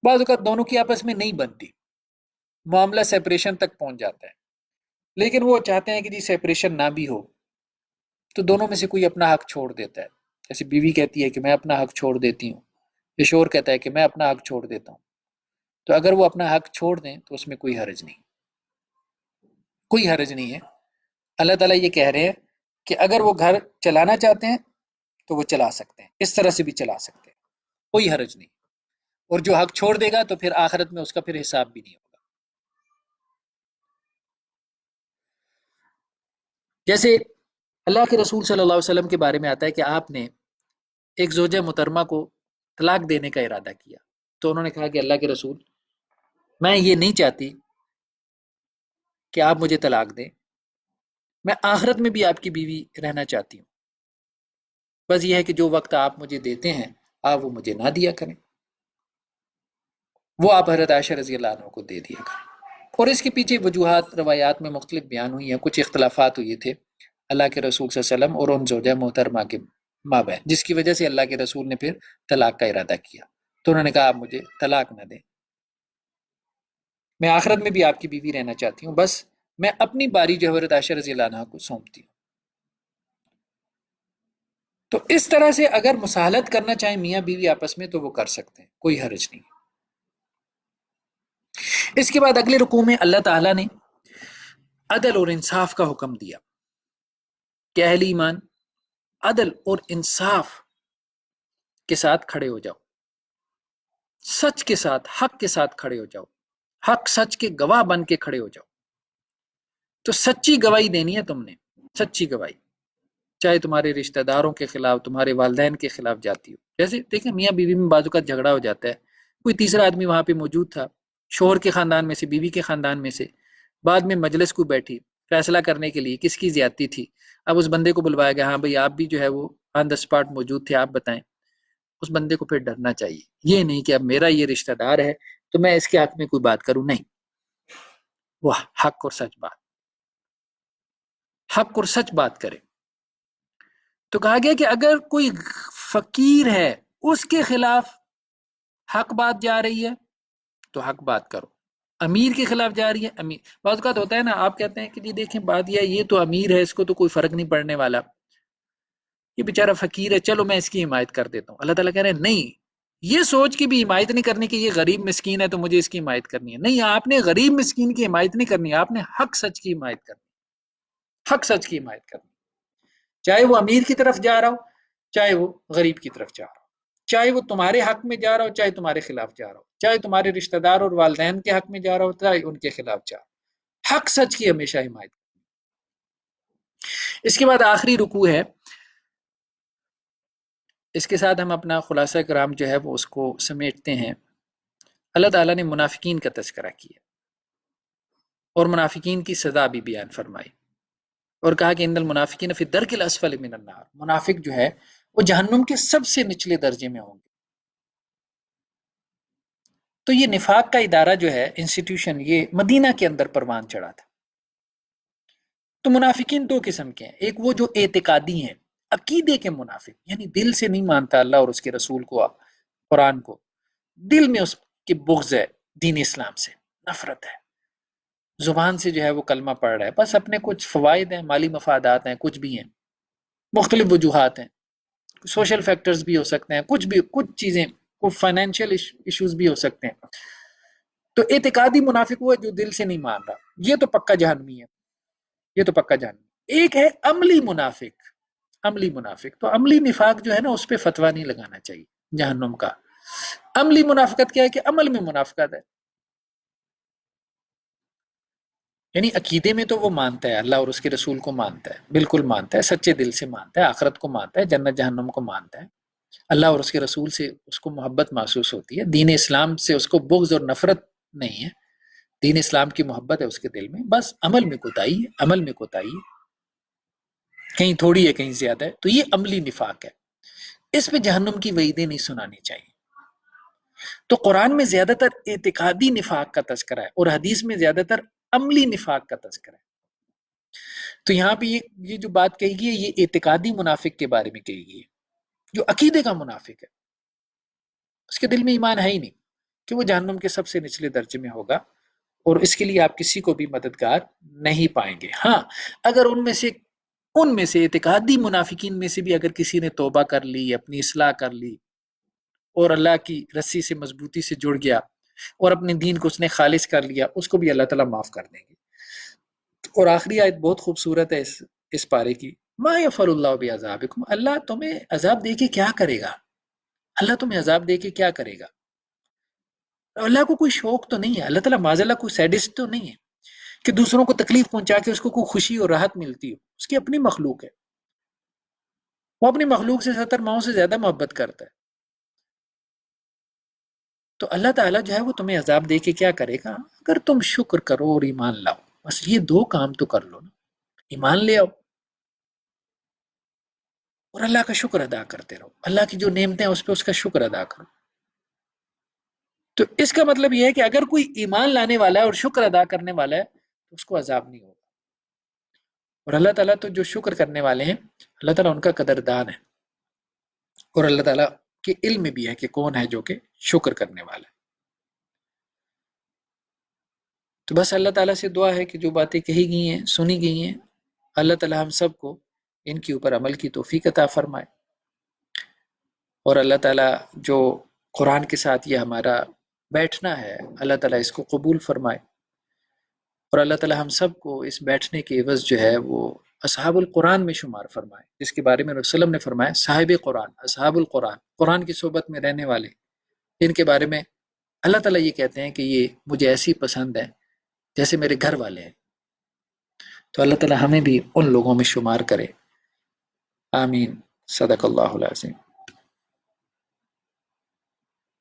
بعض اوقات دونوں کی آپس میں نہیں بنتی، معاملہ سیپریشن تک پہنچ جاتا ہے، لیکن وہ چاہتے ہیں کہ جی سیپریشن نہ بھی ہو، تو دونوں میں سے کوئی اپنا حق چھوڑ دیتا ہے. جیسے بیوی کہتی ہے کہ میں اپنا حق چھوڑ دیتی ہوں، یا شوہر کہتا ہے کہ میں اپنا حق چھوڑ دیتا ہوں. تو اگر وہ اپنا حق چھوڑ دیں تو اس میں کوئی حرج نہیں، کوئی حرج نہیں ہے. اللہ تعالیٰ یہ کہہ رہے ہیں کہ اگر وہ گھر چلانا چاہتے ہیں تو وہ چلا سکتے ہیں، اس طرح سے بھی چلا سکتے ہیں، کوئی حرج نہیں. اور جو حق چھوڑ دے گا تو پھر آخرت میں اس کا پھر حساب بھی نہیں ہوگا. جیسے اللہ کے رسول صلی اللہ علیہ وسلم کے بارے میں آتا ہے کہ آپ نے ایک زوجہ محترمہ کو طلاق دینے کا ارادہ کیا، تو انہوں نے کہا کہ اللہ کے رسول میں یہ نہیں چاہتی کہ آپ مجھے طلاق دیں، میں آخرت میں بھی آپ کی بیوی رہنا چاہتی ہوں. بس یہ ہے کہ جو وقت آپ مجھے دیتے ہیں آپ وہ مجھے نہ دیا کریں، وہ آپ حضرت عائشہ رضی اللہ عنہ کو دے دیا کریں۔ اور اس کے پیچھے وجوہات روایات میں مختلف بیان ہوئی ہیں، کچھ اختلافات ہوئے تھے اللہ کے رسول صلی اللہ علیہ وسلم اور ان زوجہ محترمہ کے مابین، جس کی وجہ سے اللہ کے رسول نے پھر طلاق کا ارادہ کیا، تو انہوں نے کہا آپ مجھے طلاق نہ دیں، میں آخرت میں بھی آپ کی بیوی رہنا چاہتی ہوں، بس میں اپنی باری جو حضرت عائشہ رضی اللہ عنہ کو سونپتی ہوں۔ تو اس طرح سے اگر مصالحت کرنا چاہیں میاں بیوی آپس میں تو وہ کر سکتے ہیں، کوئی حرج نہیں۔ اس کے بعد اگلے رکوع میں اللہ تعالیٰ نے عدل اور انصاف کا حکم دیا کہ اہل ایمان عدل اور انصاف کے ساتھ کھڑے ہو جاؤ، سچ کے ساتھ، حق کے ساتھ کھڑے ہو جاؤ، حق سچ کے گواہ بن کے کھڑے ہو جاؤ۔ تو سچی گواہی دینی ہے تم نے، سچی گواہی، چاہے تمہارے رشتہ داروں کے خلاف، تمہارے والدین کے خلاف جاتی ہو۔ جیسے دیکھیں میاں بیوی میں بعض اوقات جھگڑا ہو جاتا ہے، کوئی تیسرا آدمی وہاں پہ موجود تھا، شوہر کے خاندان میں سے، بیوی کے خاندان میں سے، بعد میں مجلس کو بیٹھی فیصلہ کرنے کے لیے کس کی زیادتی تھی، اب اس بندے کو بلوایا گیا، ہاں بھئی آپ بھی جو ہے وہ آن دا اسپاٹ موجود تھے، آپ بتائیں۔ اس بندے کو پھر ڈرنا چاہیے، یہ نہیں کہ اب میرا یہ رشتہ دار ہے تو میں اس کے حق میں کوئی بات کروں، نہیں، وہ حق اور سچ بات، حق اور سچ بات کرے۔ تو کہا گیا کہ اگر کوئی فقیر ہے اس کے خلاف حق بات جا رہی ہے تو حق بات کرو، امیر کے خلاف جا رہی ہے، امیر، بعض اوقات ہوتا ہے نا، آپ کہتے ہیں کہ جی دیکھیں بات یہ تو امیر ہے، اس کو تو کوئی فرق نہیں پڑنے والا، یہ بیچارہ فقیر ہے، چلو میں اس کی حمایت کر دیتا ہوں۔ اللہ تعالیٰ کہہ رہے ہیں نہیں، یہ سوچ کے بھی حمایت نہیں کرنی کہ یہ غریب مسکین ہے تو مجھے اس کی حمایت کرنی ہے، نہیں، آپ نے غریب مسکین کی حمایت نہیں کرنی، آپ نے حق سچ کی حمایت کرنی، حق سچ کی حمایت کرنی، چاہے وہ امیر کی طرف جا رہا ہو، چاہے وہ غریب کی طرف جا رہا ہو، چاہے وہ تمہارے حق میں جا رہا ہو، چاہے تمہارے خلاف جا رہا ہو، چاہے تمہارے رشتہ دار اور والدین کے حق میں جا رہا ہو، چاہے ان کے خلاف جا رہا ہو، حق سچ کی ہمیشہ حمایت۔ اس کے بعد آخری رکوع ہے، اس کے ساتھ ہم اپنا خلاصہ کرام جو ہے وہ اس کو سمیٹتے ہیں۔ اللہ تعالیٰ نے منافقین کا تذکرہ کیا اور منافقین کی سزا بھی بیان فرمائی، اور کہا کہ ان المنافقین فی الدرک الاسفل من النار، منافق جو ہے وہ جہنم کے سب سے نچلے درجے میں ہوں گے۔ تو یہ نفاق کا ادارہ جو ہے، انسٹیٹیوشن، یہ مدینہ کے اندر پروان چڑھا تھا۔ تو منافقین دو قسم کے ہیں، ایک وہ جو اعتقادی ہیں، عقیدے کے منافق، یعنی دل سے نہیں مانتا اللہ اور اس کے رسول کو، قرآن کو، دل میں اس کے بغض ہے، دین اسلام سے نفرت ہے، زبان سے جو ہے وہ کلمہ پڑھ رہا ہے، بس اپنے کچھ فوائد ہیں، مالی مفادات ہیں، کچھ بھی ہیں، مختلف وجوہات ہیں، سوشل فیکٹرز بھی ہو سکتے ہیں، کچھ بھی، کچھ چیزیں، کوئی فائنینشیل ایشوز بھی ہو سکتے ہیں۔ تو اعتقادی منافق وہ ہے جو دل سے نہیں مان رہا، یہ تو پکا جہنمی ہے، یہ تو پکا جہنمی۔ ایک ہے عملی منافق، عملی منافق، تو عملی نفاق جو ہے نا اس پہ فتویٰ نہیں لگانا چاہیے جہنم کا۔ عملی منافقت کیا ہے کہ عمل میں منافقت ہے، یعنی عقیدے میں تو وہ مانتا ہے اللہ اور اس کے رسول کو مانتا ہے، بالکل مانتا ہے، سچے دل سے مانتا ہے، آخرت کو مانتا ہے، جنت جہنم کو مانتا ہے، اللہ اور اس کے رسول سے اس کو محبت محسوس ہوتی ہے، دین اسلام سے اس کو بغض اور نفرت نہیں ہے، دین اسلام کی محبت ہے اس کے دل میں، بس عمل میں کوتاہی ہے، عمل میں کوتاہی ہے، کہیں تھوڑی ہے کہیں زیادہ ہے، تو یہ عملی نفاق ہے، اس پہ جہنم کی وعیدیں نہیں سنانی چاہیے۔ تو قرآن میں زیادہ تر اعتقادی نفاق کا تذکرہ ہے اور حدیث میں زیادہ تر عملی نفاق کا تذکرہ ہے۔ تو یہاں پہ یہ جو بات کہی گئی ہے یہ اعتقادی منافق کے بارے میں کہی گئی ہے، جو عقیدے کا منافق ہے، اس کے دل میں ایمان ہے ہی نہیں کہ وہ جہنم کے سب سے نچلے درجے میں ہوگا، اور اس کے لیے آپ کسی کو بھی مددگار نہیں پائیں گے۔ ہاں، اگر ان میں سے اعتقادی منافقین میں سے بھی اگر کسی نے توبہ کر لی، اپنی اصلاح کر لی اور اللہ کی رسی سے مضبوطی سے جڑ گیا اور اپنے دین کو اس نے خالص کر لیا، اس کو بھی اللہ تعالیٰ معاف کر دیں گے۔ اور آخری آیت بہت خوبصورت ہے اس پارے کی، ما یفعل اللہ بعذابکم، اللہ تمہیں عذاب دے کے کیا کرے گا، اللہ تمہیں عذاب دے کے کیا کرے گا۔ اللہ کو کوئی شوق تو نہیں ہے، اللہ تعالیٰ معاذ اللہ کوئی سیڈسٹ تو نہیں ہے کہ دوسروں کو تکلیف پہنچا کے اس کو کوئی خوشی اور راحت ملتی ہو، اس کی اپنی مخلوق ہے، وہ اپنی مخلوق سے 70 ماؤں سے زیادہ محبت کرتا ہے۔ تو اللہ تعالیٰ جو ہے وہ تمہیں عذاب دے کے کیا کرے گا، اگر تم شکر کرو اور ایمان لاؤ، بس یہ دو کام تو کر لو نا، ایمان لے آؤ اور اللہ کا شکر ادا کرتے رہو، اللہ کی جو نعمتیں ہیں اس پہ اس کا شکر ادا کرو. تو اس کا مطلب یہ ہے کہ اگر کوئی ایمان لانے والا ہے اور شکر ادا کرنے والا ہے تو اس کو عذاب نہیں ہوگا. اور اللہ تعالیٰ تو جو شکر کرنے والے ہیں اللہ تعالیٰ ان کا قدردان ہے، اور اللہ تعالیٰ کے علم میں بھی ہے کہ کون ہے جو کہ شکر کرنے والا ہے. تو بس اللہ تعالیٰ سے دعا ہے کہ جو باتیں کہی گئی ہیں سنی گئی ہیں اللہ تعالیٰ ہم سب کو ان کے اوپر عمل کی توفیق عطا فرمائے، اور اللہ تعالیٰ جو قرآن کے ساتھ یہ ہمارا بیٹھنا ہے اللہ تعالیٰ اس کو قبول فرمائے، اور اللہ تعالیٰ ہم سب کو اس بیٹھنے کے عوض جو ہے وہ اصحاب القرآن میں شمار فرمائے، جس کے بارے میں رسول اللہ وسلم نے فرمایا صاحب قرآن، اصحاب القرآن، قرآن کی صحبت میں رہنے والے، ان کے بارے میں اللہ تعالیٰ یہ کہتے ہیں کہ یہ مجھے ایسی پسند ہے جیسے میرے گھر والے ہیں. تو اللہ تعالیٰ ہمیں بھی ان لوگوں میں شمار کرے. آمین. صدق اللہ العظیم.